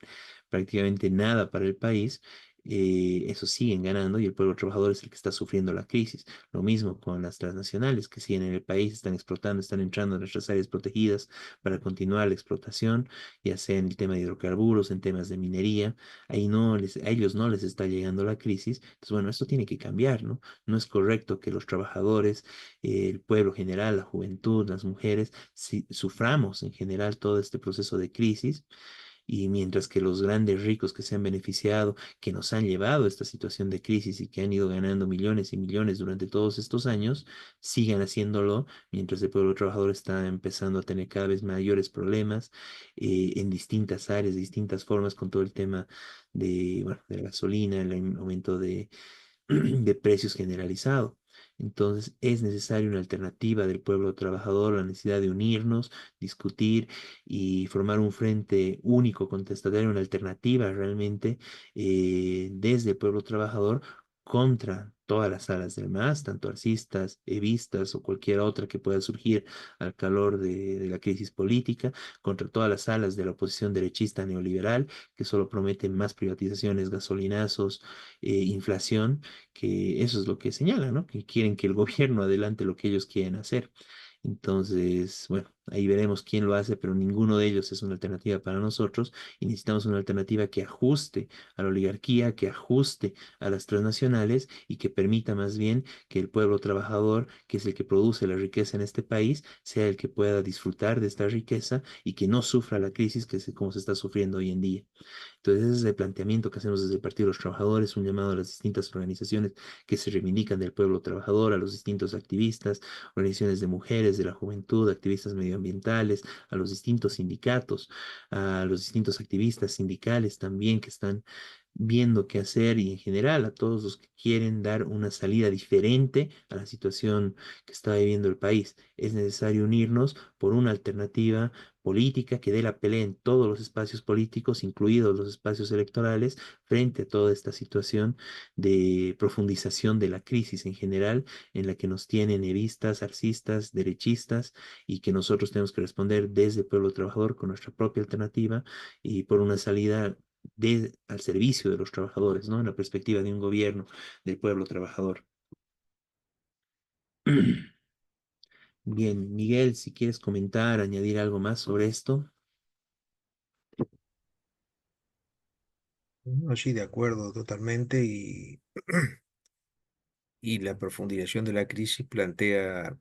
prácticamente nada para el país, esos siguen ganando y el pueblo trabajador es el que está sufriendo la crisis. Lo mismo con las transnacionales que siguen en el país, están explotando, están entrando en nuestras áreas protegidas para continuar la explotación, ya sea en el tema de hidrocarburos, en temas de minería, ahí a ellos no les está llegando la crisis. Entonces, bueno, esto tiene que cambiar, ¿no? No es correcto que los trabajadores, el pueblo general, la juventud, las mujeres, suframos en general todo este proceso de crisis y mientras que los grandes ricos que se han beneficiado, que nos han llevado a esta situación de crisis y que han ido ganando millones y millones durante todos estos años, sigan haciéndolo, mientras el pueblo trabajador está empezando a tener cada vez mayores problemas en distintas áreas, de distintas formas, con todo el tema bueno, de la gasolina, el aumento de precios generalizado. Entonces es necesaria una alternativa del pueblo trabajador, la necesidad de unirnos, discutir y formar un frente único contestatario, una alternativa realmente desde el pueblo trabajador contra todas las alas del MAS, tanto alcistas, evistas o cualquier otra que pueda surgir al calor de la crisis política, contra todas las alas de la oposición derechista neoliberal que solo prometen más privatizaciones, gasolinazos, inflación, que eso es lo que señala, ¿no? Que quieren que el gobierno adelante lo que ellos quieren hacer. Entonces, bueno, Ahí veremos quién lo hace, pero ninguno de ellos es una alternativa para nosotros y necesitamos una alternativa que ajuste a la oligarquía, que ajuste a las transnacionales y que permita más bien que el pueblo trabajador, que es el que produce la riqueza en este país, sea el que pueda disfrutar de esta riqueza y que no sufra la crisis como se está sufriendo hoy en día. Entonces, ese es el planteamiento que hacemos desde el Partido de los Trabajadores, un llamado a las distintas organizaciones que se reivindican del pueblo trabajador, a los distintos activistas, organizaciones de mujeres, de la juventud, activistas medioambientales, a los distintos sindicatos, a los distintos activistas sindicales también que están viendo qué hacer y en general a todos los que quieren dar una salida diferente a la situación que está viviendo el país. Es necesario unirnos por una alternativa política que dé la pelea en todos los espacios políticos, incluidos los espacios electorales, frente a toda esta situación de profundización de la crisis en general, en la que nos tienen evistas, arcistas, derechistas, y que nosotros tenemos que responder desde el pueblo trabajador con nuestra propia alternativa y por una salida al servicio de los trabajadores, ¿no? En la perspectiva de un gobierno del pueblo trabajador. Bien, Miguel, si quieres comentar, añadir algo más sobre esto. No, sí, de acuerdo totalmente. Y la profundización de la crisis plantea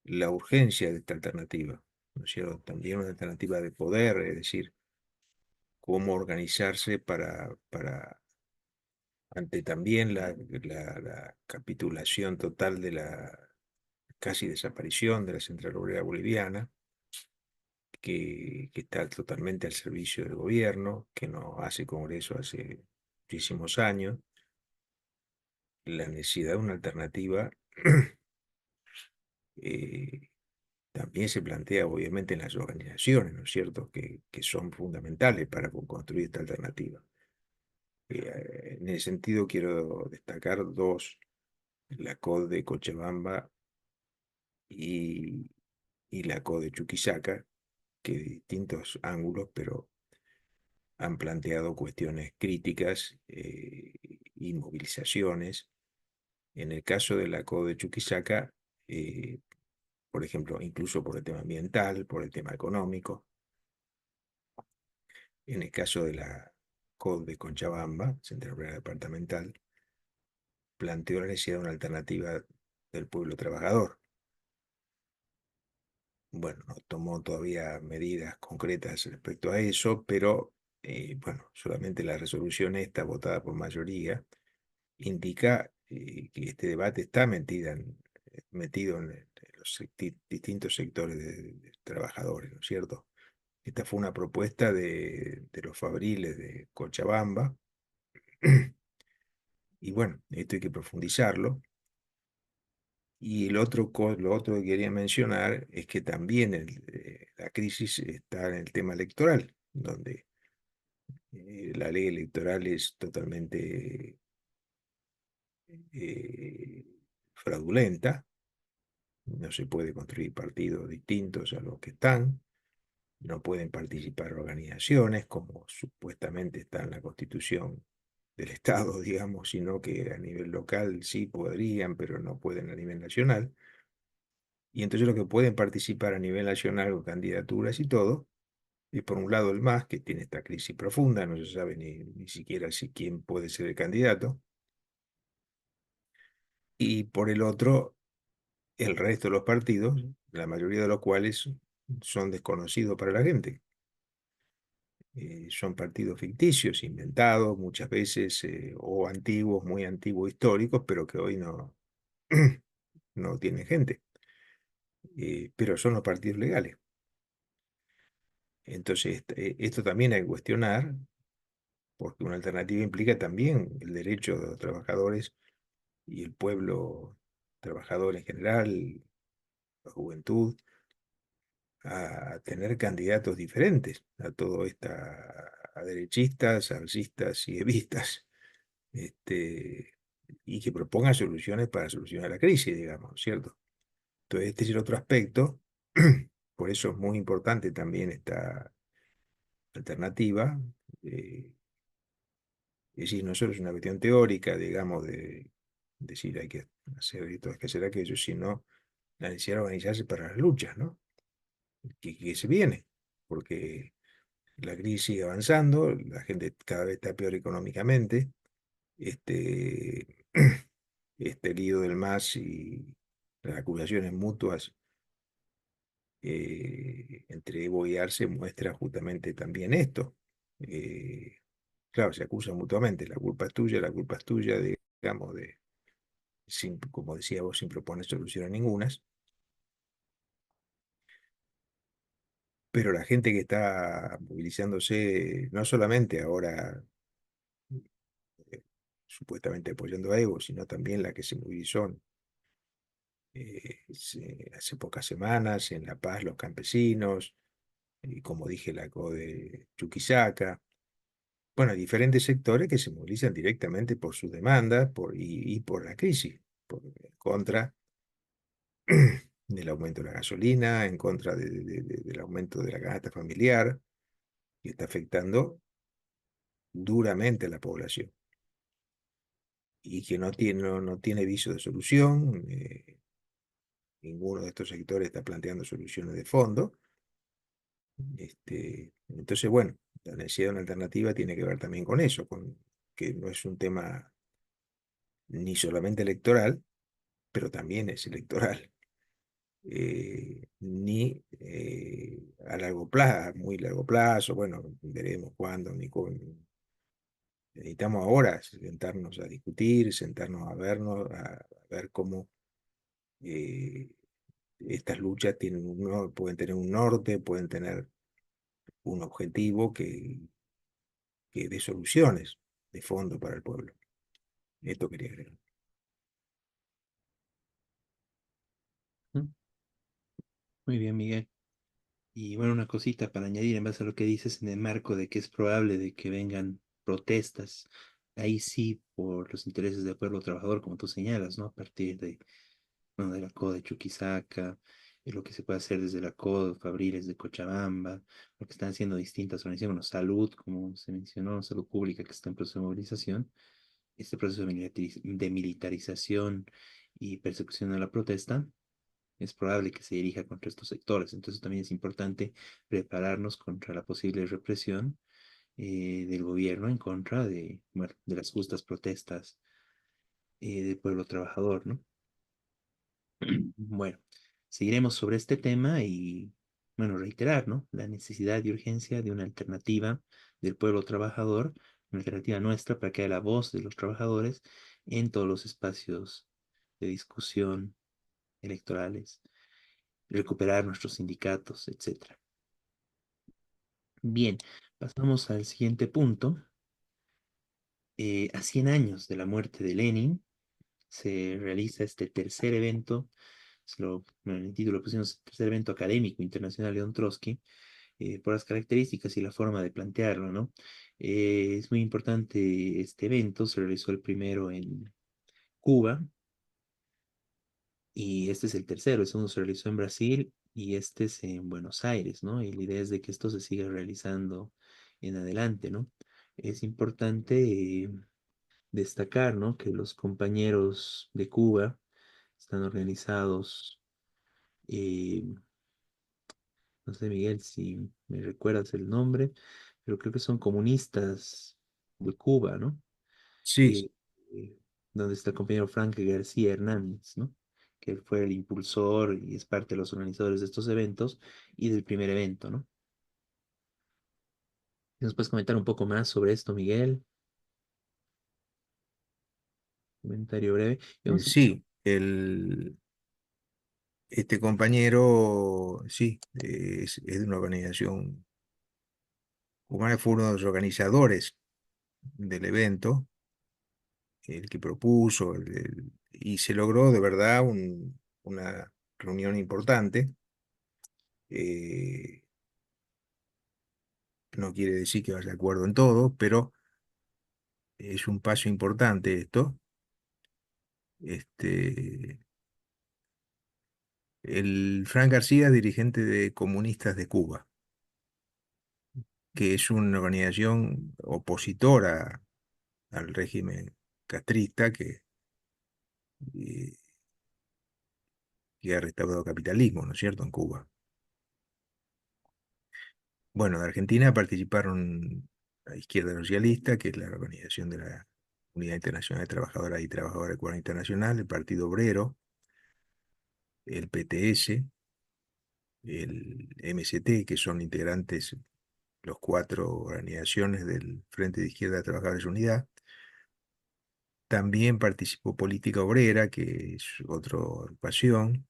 la urgencia de esta alternativa, ¿no es cierto? También una alternativa de poder, es decir, cómo organizarse para ante también la capitulación total de la casi desaparición de la Central Obrera Boliviana, que está totalmente al servicio del gobierno, que no hace congreso hace muchísimos años, la necesidad de una alternativa eh, también se plantea obviamente en las organizaciones, ¿no es cierto?, que son fundamentales para construir esta alternativa. En ese sentido quiero destacar dos, la COD de Cochabamba y, y la COD de Chuquisaca, que de distintos ángulos, pero han planteado cuestiones críticas y movilizaciones. En el caso de la COD de Chuquisaca, eh, por ejemplo, incluso por el tema ambiental, por el tema económico. En el caso de la COD de Cochabamba, Central Obrera Departamental, planteó la necesidad de una alternativa del pueblo trabajador. Bueno, no tomó todavía medidas concretas respecto a eso, pero bueno, solamente la resolución esta, votada por mayoría, indica que este debate está metido en los distintos sectores de trabajadores, ¿no es cierto? Esta fue una propuesta de los fabriles de Cochabamba, y bueno, esto hay que profundizarlo. Y lo otro que quería mencionar es que también la crisis está en el tema electoral, donde la ley electoral es totalmente eh, fraudulenta. No se puede construir partidos distintos a los que están, no pueden participar organizaciones como supuestamente está en la Constitución del Estado, digamos, sino que a nivel local sí podrían, pero no pueden a nivel nacional. Y entonces los que pueden participar a nivel nacional con candidaturas y todo, es por un lado el MAS, que tiene esta crisis profunda, no se sabe ni siquiera si quién puede ser el candidato, y por el otro, el resto de los partidos, la mayoría de los cuales son desconocidos para la gente. Son partidos ficticios, inventados muchas veces, o antiguos, muy antiguos, históricos, pero que hoy no tienen gente. Pero son los partidos legales. Entonces, esto también hay que cuestionar, porque una alternativa implica también el derecho de los trabajadores y el pueblo trabajador en general, la juventud, a tener candidatos diferentes a todo esta, a derechistas, alcistas y evistas, y que propongan soluciones para solucionar la crisis, digamos, ¿cierto? Entonces, este es el otro aspecto, por eso es muy importante también esta alternativa. eh, Es decir, no solo es una cuestión teórica, digamos, de decir hay que hacer esto, hay que hacer aquello, sino la necesidad de organizarse para las luchas, ¿no? Que se viene, porque la crisis sigue avanzando, la gente cada vez está peor económicamente, este, este lío del MAS y las acusaciones mutuas entre Evo y Arce muestra justamente también esto. Eh, claro, se acusan mutuamente, la culpa es tuya, digamos, como decía vos, sin proponer soluciones ningunas. Pero la gente que está movilizándose, no solamente ahora eh, supuestamente apoyando a Evo, sino también la que se movilizó hace pocas semanas en La Paz, los campesinos, y como dije, la CODE Chuquisaca. Bueno, hay diferentes sectores que se movilizan directamente por sus demandas y por la crisis, en contra del aumento de la gasolina, en contra del aumento de la canasta familiar, que está afectando duramente a la población y que no tiene viso de solución. Ninguno de estos sectores está planteando soluciones de fondo. Entonces, bueno, la necesidad de una alternativa tiene que ver también con eso, con que no es un tema ni solamente electoral, pero también es electoral, ni a largo plazo, a muy largo plazo, bueno, veremos cuándo, ni con... Necesitamos ahora sentarnos a discutir, sentarnos a vernos, a ver cómo eh, estas luchas pueden tener un norte, pueden tener un objetivo que dé soluciones de fondo para el pueblo. Esto quería agregar. ¿Mm? Muy bien, Miguel. Y bueno, una cosita para añadir en base a lo que dices en el marco de que es probable de que vengan protestas, ahí sí por los intereses del pueblo trabajador, como tú señalas, ¿no? A partir de, bueno, de la CODE de Chuquisaca, y lo que se puede hacer desde la CODE, Fabriles de Cochabamba, lo que están haciendo distintas organizaciones, bueno, salud, como se mencionó, salud pública que está en proceso de movilización, este proceso de de militarización y persecución de la protesta es probable que se dirija contra estos sectores. Entonces también es importante prepararnos contra la posible represión del gobierno en contra de, bueno, de las justas protestas del pueblo trabajador, ¿no? Bueno, seguiremos sobre este tema y, bueno, reiterar, ¿no? La necesidad y urgencia de una alternativa del pueblo trabajador, una alternativa nuestra para que haya la voz de los trabajadores en todos los espacios de discusión electorales, recuperar nuestros sindicatos, etcétera. Bien, pasamos al siguiente punto. A 100 años de la muerte de Lenin, se realiza este tercer evento, bueno, en el título pusimos tercer evento académico internacional León Trotsky, por las características y la forma de plantearlo, ¿no? Es muy importante este evento, se realizó el primero en Cuba, y este es el tercero, el segundo se realizó en Brasil y este es en Buenos Aires, ¿no? Y la idea es de que esto se siga realizando en adelante, ¿no? Es importante destacar, ¿no? Que los compañeros de Cuba están organizados, eh, no sé, Miguel, si me recuerdas el nombre, pero creo que son comunistas de Cuba, ¿no? Sí, eh, donde está el compañero Frank García Hernández, ¿no? Que él fue el impulsor y es parte de los organizadores de estos eventos y del primer evento, ¿no? ¿Nos puedes comentar un poco más sobre esto, Miguel? Comentario breve. Y vamos a... sí, este compañero, sí, es de una organización cubana, fue uno de los organizadores del evento, el que propuso, y se logró de verdad una reunión importante. Eh, no quiere decir que vaya de acuerdo en todo, pero es un paso importante esto. Este, el Frank García, dirigente de Comunistas de Cuba, que es una organización opositora al régimen castrista eh, que ha restaurado capitalismo, ¿no es cierto?, en Cuba. Bueno, de Argentina participaron la Izquierda Socialista, que es la organización de la Unidad Internacional de Trabajadoras y Trabajadores Cubanos Internacional, el Partido Obrero, el PTS, el MST, que son integrantes los 4 organizaciones del Frente de Izquierda de Trabajadores Unidad. También participó Política Obrera, que es otra agrupación,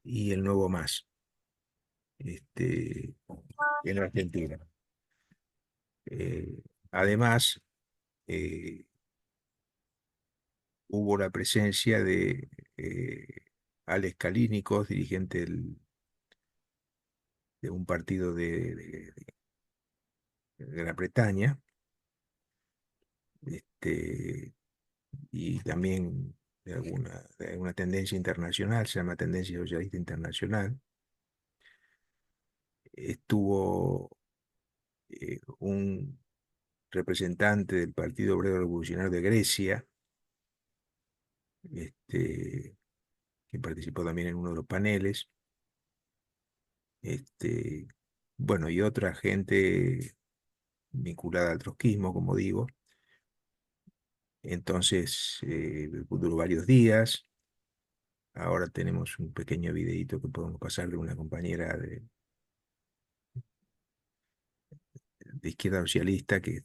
y el Nuevo Más, en Argentina. Además, hubo la presencia de Alex Kalínicos, dirigente de un partido de Gran Bretaña, y también de alguna tendencia internacional, se llama Tendencia Socialista Internacional. Estuvo un representante del Partido Obrero Revolucionario de Grecia, que participó también en uno de los paneles. Bueno, y otra gente vinculada al trotskismo, como digo. Entonces, duró varios días. Ahora tenemos un pequeño videíto que podemos pasar de una compañera de Izquierda Socialista que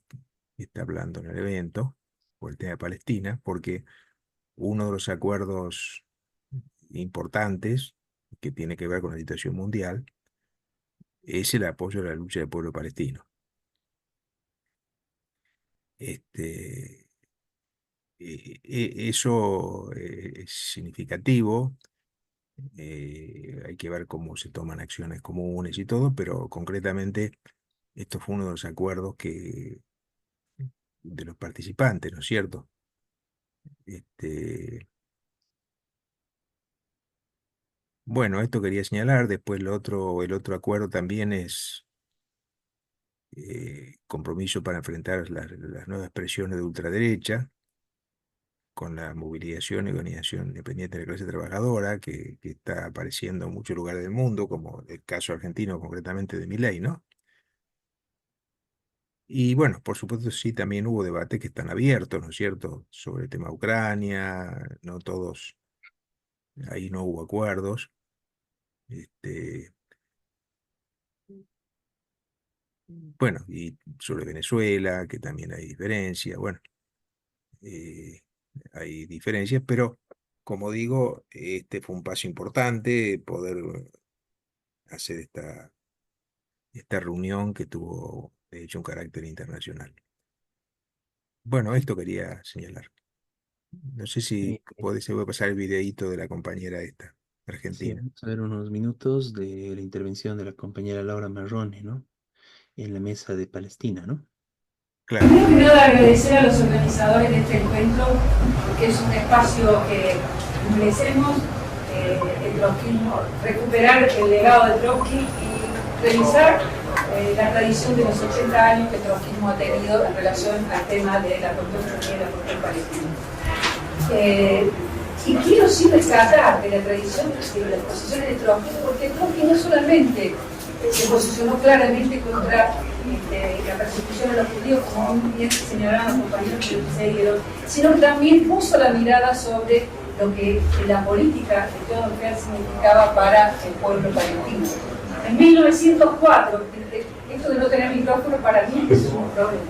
está hablando en el evento por el tema de Palestina, porque uno de los acuerdos importantes que tiene que ver con la situación mundial es el apoyo a la lucha del pueblo palestino. Eso es significativo. Hay que ver cómo se toman acciones comunes y todo, pero concretamente esto fue uno de los acuerdos de los participantes, ¿no es cierto? Bueno, esto quería señalar. Después el otro acuerdo también es compromiso para enfrentar las nuevas presiones de ultraderecha, con la movilización y organización independiente de la clase trabajadora, que está apareciendo en muchos lugares del mundo, como el caso argentino, concretamente de Milei, ¿no? Y bueno, por supuesto, sí, también hubo debates que están abiertos, ¿no es cierto?, sobre el tema Ucrania. No todos, ahí no hubo acuerdos. Bueno, y sobre Venezuela, que también hay diferencias. Bueno, hay diferencias, pero como digo, este fue un paso importante poder hacer esta reunión que tuvo, de hecho, un carácter internacional. Bueno, esto quería señalar. No sé si se puede pasar el videíto de la compañera esta, Sí, argentina. vamos a ver unos minutos de la intervención de la compañera Laura Marrone, ¿no? En la mesa de Palestina, ¿no? Claro. Primero que nada, agradecer a los organizadores de este encuentro, porque es un espacio que merecemos, el trotskismo, recuperar el legado de Trotsky y revisar la tradición de los 80 años que el trotskismo ha tenido en relación al tema de la cuestión de la cuestión palestina. Y quiero sí rescatar de la tradición de las posiciones de Trotsky, porque Trotsky no solamente se posicionó claramente contra la persecución a los judíos, como muy bien señalaban los compañeros que seguidor, sino que también puso la mirada sobre lo que la política de Theodor Herzl significaba para el pueblo palestino. En 1904, esto de no tener micrófono para mí es un problema.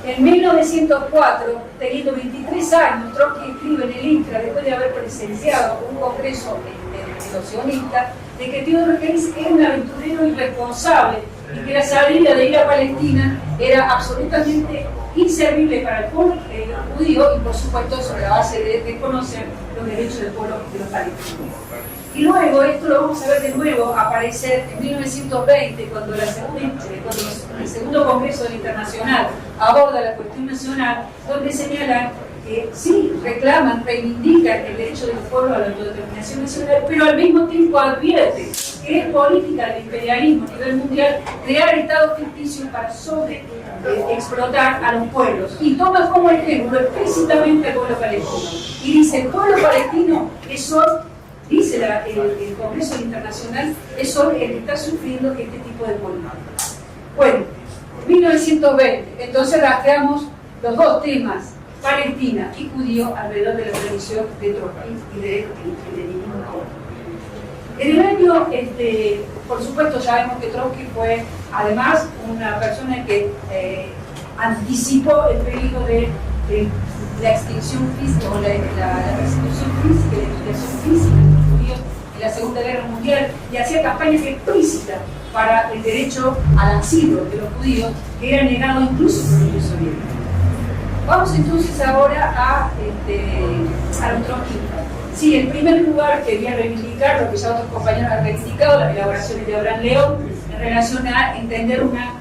En 1904, teniendo 23 años, Trotsky escribe en el INCRA, después de haber presenciado un congreso de los sionistas, de que Theodor Herzl era un aventurero irresponsable y que la salida de ir a Palestina era absolutamente inservible para el pueblo judío y, por supuesto, sobre la base de desconocer los derechos del pueblo de los palestinos. Y luego, esto lo vamos a ver de nuevo aparecer en 1920, cuando el segundo Congreso del Internacional aborda la cuestión nacional, donde señalan que sí reclaman, reivindican el derecho del pueblo a la autodeterminación nacional, pero al mismo tiempo advierte que es política del imperialismo a nivel mundial crear estados ficticios para explotar a los pueblos. Y toma como ejemplo explícitamente al pueblo palestino. Y dice, el pueblo palestino dice el Congreso Internacional, es hoy el que está sufriendo este tipo de política. Bueno, 1920, entonces rastreamos los dos temas, Palestina y judío, alrededor de la tradición de Trotsky y del leninismo. En el año, por supuesto, sabemos que Trotsky fue además una persona que anticipó el peligro de la extinción física o la persecución física, la extinción física de los judíos en la Segunda Guerra Mundial, y hacía campañas explícitas para el derecho al asilo de los judíos, que era negado incluso por la Unión Soviética. Vamos entonces ahora a los trotskistas. Sí, en primer lugar quería reivindicar lo que ya otros compañeros han reivindicado, las elaboraciones de Abraham León, en relación a entender una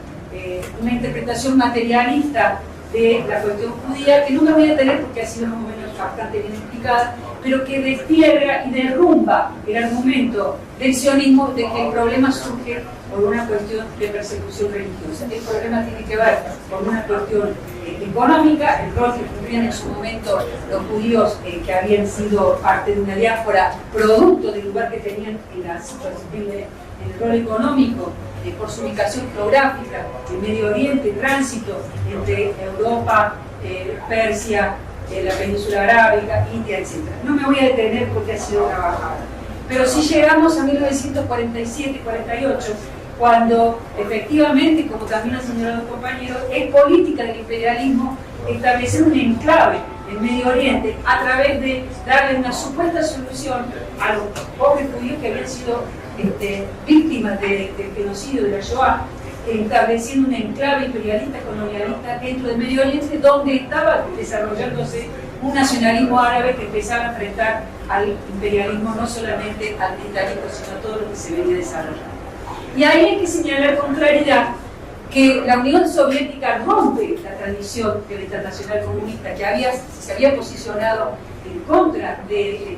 interpretación materialista de la cuestión judía, que no me voy a tener porque ha sido más o menos bastante bien explicada, pero que destierra y derrumba el argumento del sionismo de que el problema surge por una cuestión de persecución religiosa. El problema tiene que ver con una cuestión económica, el rol que cumplían en su momento los judíos que habían sido parte de una diáspora, producto del lugar que tenían en la situación, en el rol económico, por su ubicación geográfica, el Medio Oriente, tránsito entre Europa, Persia, la península arábica, India, etc. No me voy a detener porque ha sido trabajado. Pero si llegamos a 1947-48, cuando efectivamente, como también han señalado los compañeros, es política del imperialismo establecer un enclave en Medio Oriente a través de darle una supuesta solución a los pobres judíos que habían sido víctimas del genocidio de la Shoah, estableciendo un enclave imperialista, colonialista dentro del Medio Oriente, donde estaba desarrollándose un nacionalismo árabe que empezaba a enfrentar al imperialismo, no solamente al británico, sino a todo lo que se venía desarrollando. Y ahí hay que señalar con claridad que la Unión Soviética rompe la tradición de la Internacional Comunista, que se había posicionado en contra de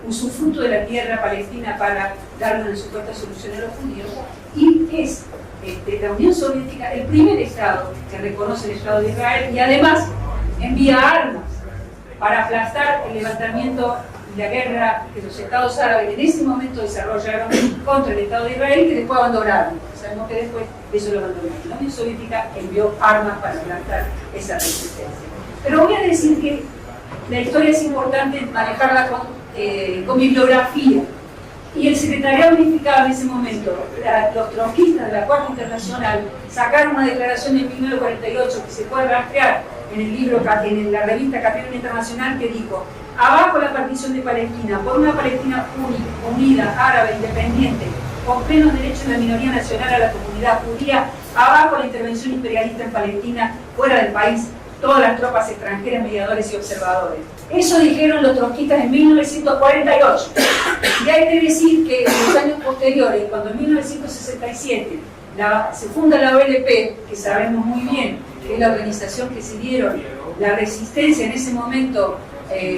usufructo de la tierra palestina para darle una supuesta solución a los judíos, y es la Unión Soviética el primer Estado que reconoce el Estado de Israel y además envía armas para aplastar el levantamiento y la guerra que los Estados árabes en ese momento desarrollaron contra el Estado de Israel, que después abandonaron. Sabemos que después eso lo abandonaron. La Unión Soviética envió armas para aplastar esa resistencia. Pero voy a decir que la historia es importante manejarla con bibliografía. Y el Secretariado Unificado en ese momento, los trotskistas de la Cuarta Internacional, sacaron una declaración en 1948 que se puede rastrear en el libro, en la revista Capital Internacional, que dijo: abajo la partición de Palestina, por una Palestina unida, árabe, independiente, con plenos derechos de la minoría nacional a la comunidad judía, abajo la intervención imperialista en Palestina, fuera del país, todas las tropas extranjeras, mediadores y observadores. Eso dijeron los trotskistas en 1948. Y hay que decir que en los años posteriores, cuando en 1967 se funda la OLP, que sabemos muy bien que es la organización que se dieron la resistencia en ese momento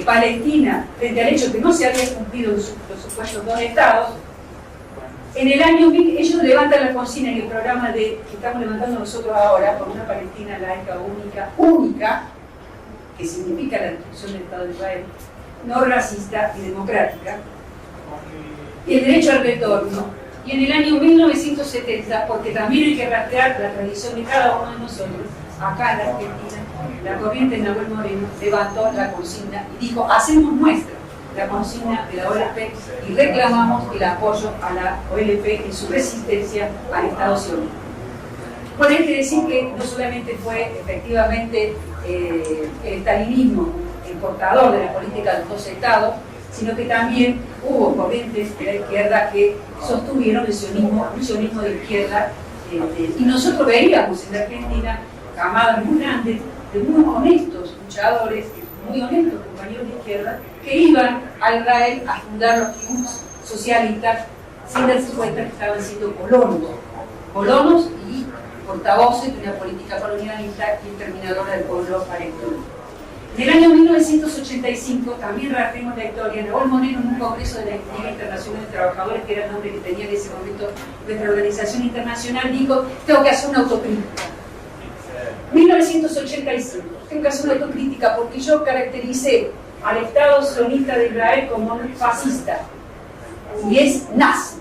palestina frente al hecho que no se habían cumplido los supuestos dos estados, en el año 1000 ellos levantan la consigna en el programa que estamos levantando nosotros ahora, por una Palestina laica, única, que significa la destrucción del Estado de Israel, no racista y democrática, y el derecho al retorno. Y en el año 1970, porque también hay que rastrear la tradición de cada uno de nosotros, acá en la Argentina, la corriente Nahuel Moreno levantó la consigna y dijo: hacemos nuestra la consigna de la OLP y reclamamos el apoyo a la OLP en su resistencia al Estado sionista. Bueno, hay que decir que no solamente fue efectivamente el estalinismo el portador de la política de los dos estados, sino que también hubo corrientes de la izquierda que sostuvieron el sionismo, un sionismo de izquierda, y nosotros veíamos en la Argentina camadas muy grandes de muy honestos luchadores, muy honestos compañeros de izquierda, que iban a Israel a fundar los kibbutz socialistas sin darse cuenta que estaban siendo colonos y portavoces de una política colonialista y exterminadora del pueblo palestino. En el año 1985 también rastreamos la historia. Nahuel Moreno, en un congreso de la Liga Internacional de Trabajadores, que era el nombre que tenía en ese momento nuestra organización internacional, dijo: tengo que hacer una autocrítica. 1985, tengo que hacer una autocrítica porque yo caractericé al Estado sionista de Israel como fascista, y es nazi.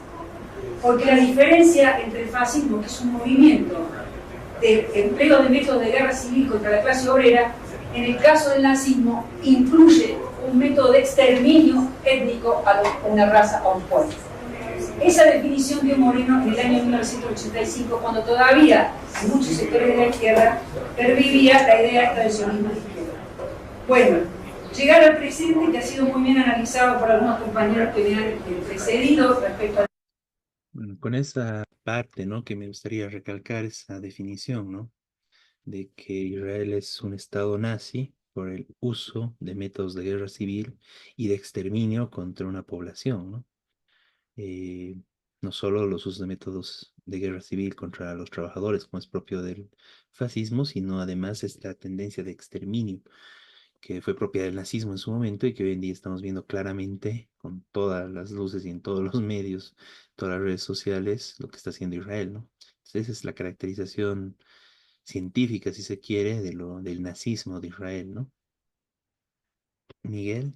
Porque la diferencia entre el fascismo, que es un movimiento de empleo de métodos de guerra civil contra la clase obrera, en el caso del nazismo incluye un método de exterminio étnico a una raza o a un pueblo. Esa definición dio Moreno en el año 1985, cuando todavía en muchos sectores de la izquierda pervivía la idea esta del sionismo de izquierda. Bueno, llegar al presente, que ha sido muy bien analizado por algunos compañeros que me han precedido respecto a... Bueno, con esa parte, ¿no? Que me gustaría recalcar esa definición, ¿no? De que Israel es un estado nazi por el uso de métodos de guerra civil y de exterminio contra una población, ¿no? Eh, no solo los usos de métodos de guerra civil contra los trabajadores, como es propio del fascismo, sino además esta tendencia de exterminio que fue propia del nazismo en su momento y que hoy en día estamos viendo claramente con todas las luces y en todos los medios, todas las redes sociales, lo que está haciendo Israel, ¿no? Entonces, esa es la caracterización científica, si se quiere, del nazismo de Israel, ¿no? Miguel.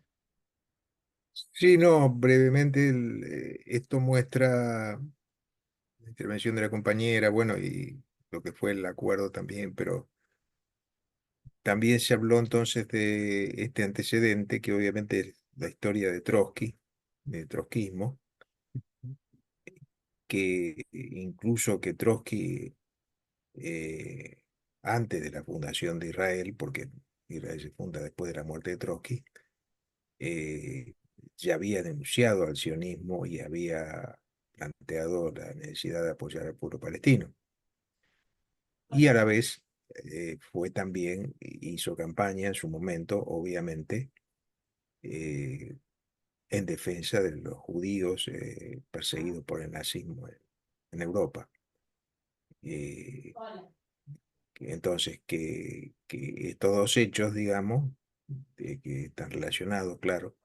Sí, no, brevemente esto muestra la intervención de la compañera, bueno, y lo que fue el acuerdo también, pero también se habló entonces de este antecedente, que obviamente es la historia de Trotsky, de trotskismo, que incluso que Trotsky, eh, antes de la fundación de Israel, porque Israel se funda después de la muerte de Trotsky, eh, ya había denunciado al sionismo y había planteado la necesidad de apoyar al pueblo palestino. Y a la vez fue también, hizo campaña en su momento, obviamente, eh, en defensa de los judíos perseguidos por el nazismo en Europa. Eh, entonces, que estos dos hechos, digamos, que están relacionados, claro,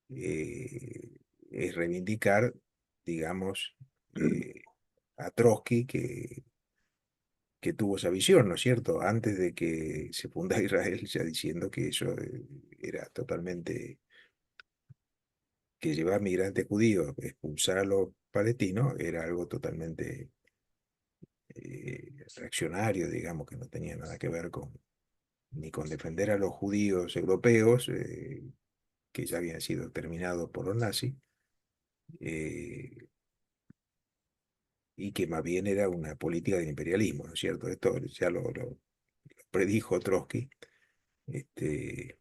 es reivindicar, digamos, a Trotsky, que tuvo esa visión, ¿no es cierto? Antes de que se funda Israel, ya diciendo que eso era totalmente, que llevar migrantes judíos, expulsar a los palestinos, era algo totalmente reaccionario, digamos, que no tenía nada que ver con, ni con defender a los judíos europeos, que ya habían sido exterminados por los nazis, eh, y que más bien era una política de imperialismo, ¿no es cierto? Esto ya lo predijo Trotsky. Este,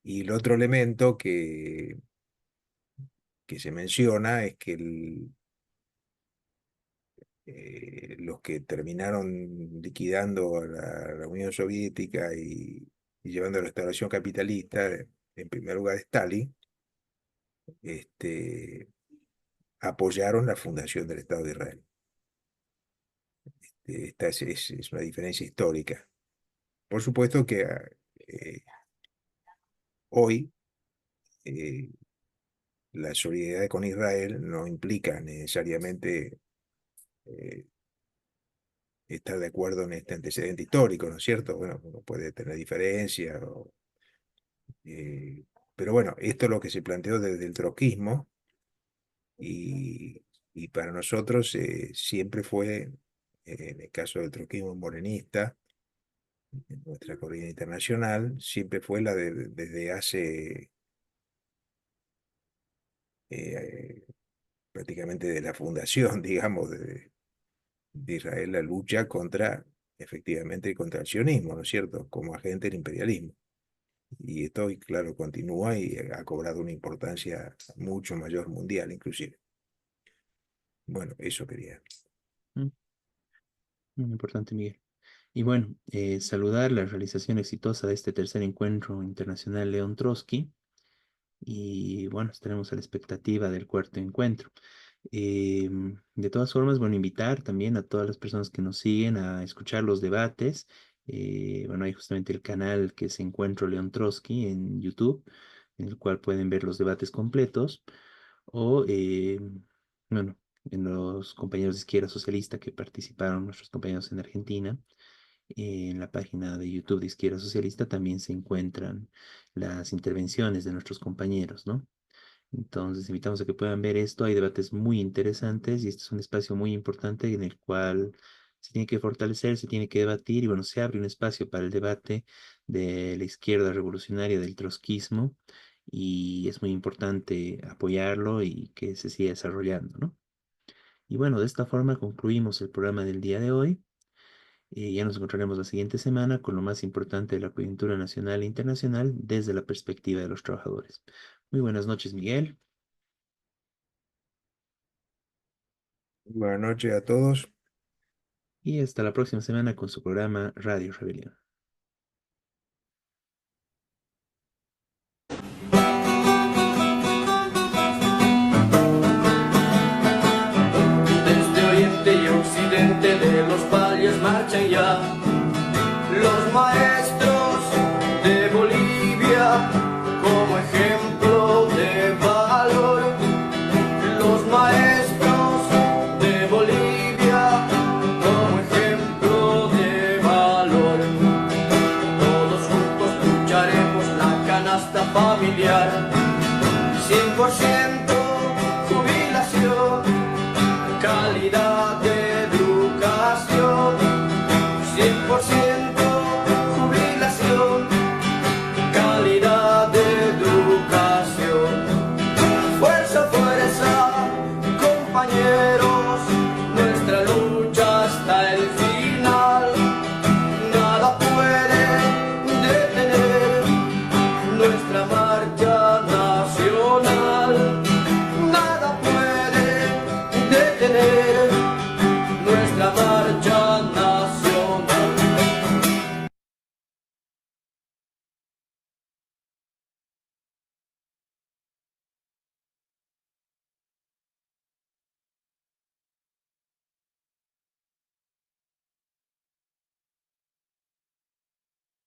y el otro elemento que se menciona es que los que terminaron liquidando a la Unión Soviética y llevando a la restauración capitalista, en primer lugar Stalin, este, apoyaron la fundación del Estado de Israel. Esta es una diferencia histórica. Por supuesto que eh, hoy eh, la solidaridad con Israel no implica necesariamente eh, estar de acuerdo en este antecedente histórico, ¿no es cierto? Bueno, uno puede tener diferencias, pero bueno, esto es lo que se planteó desde el trotskismo y, y para nosotros siempre fue, en el caso del trotskismo morenista, en nuestra corriente internacional, siempre fue la desde hace eh, prácticamente de la fundación, digamos, de Israel, la lucha contra, efectivamente, contra el sionismo, ¿no es cierto?, como agente del imperialismo. Y esto, claro, continúa y ha cobrado una importancia mucho mayor mundial, inclusive. Bueno, eso quería. Mm, Muy importante, Miguel. Y bueno, saludar la realización exitosa de este tercer encuentro internacional León Trotsky. Y bueno, estaremos a la expectativa del cuarto encuentro. De todas formas, bueno, invitar también a todas las personas que nos siguen a escuchar los debates. Bueno, hay justamente el canal que es Encuentro León Trotsky en YouTube, en el cual pueden ver los debates completos. O, bueno, en los compañeros de izquierda socialista que participaron, nuestros compañeros en Argentina. En la página de YouTube de Izquierda Socialista también se encuentran las intervenciones de nuestros compañeros, ¿no? Entonces, invitamos a que puedan ver esto. Hay debates muy interesantes y este es un espacio muy importante en el cual se tiene que fortalecer, se tiene que debatir y bueno, se abre un espacio para el debate de la izquierda revolucionaria, del trotskismo y es muy importante apoyarlo y que se siga desarrollando, ¿no? Y bueno, de esta forma concluimos el programa del día de hoy. Ya nos encontraremos la siguiente semana con lo más importante de la coyuntura nacional e internacional desde la perspectiva de los trabajadores. Muy buenas noches, Miguel. Buenas noches a todos. Y hasta la próxima semana con su programa Radio Rebelión.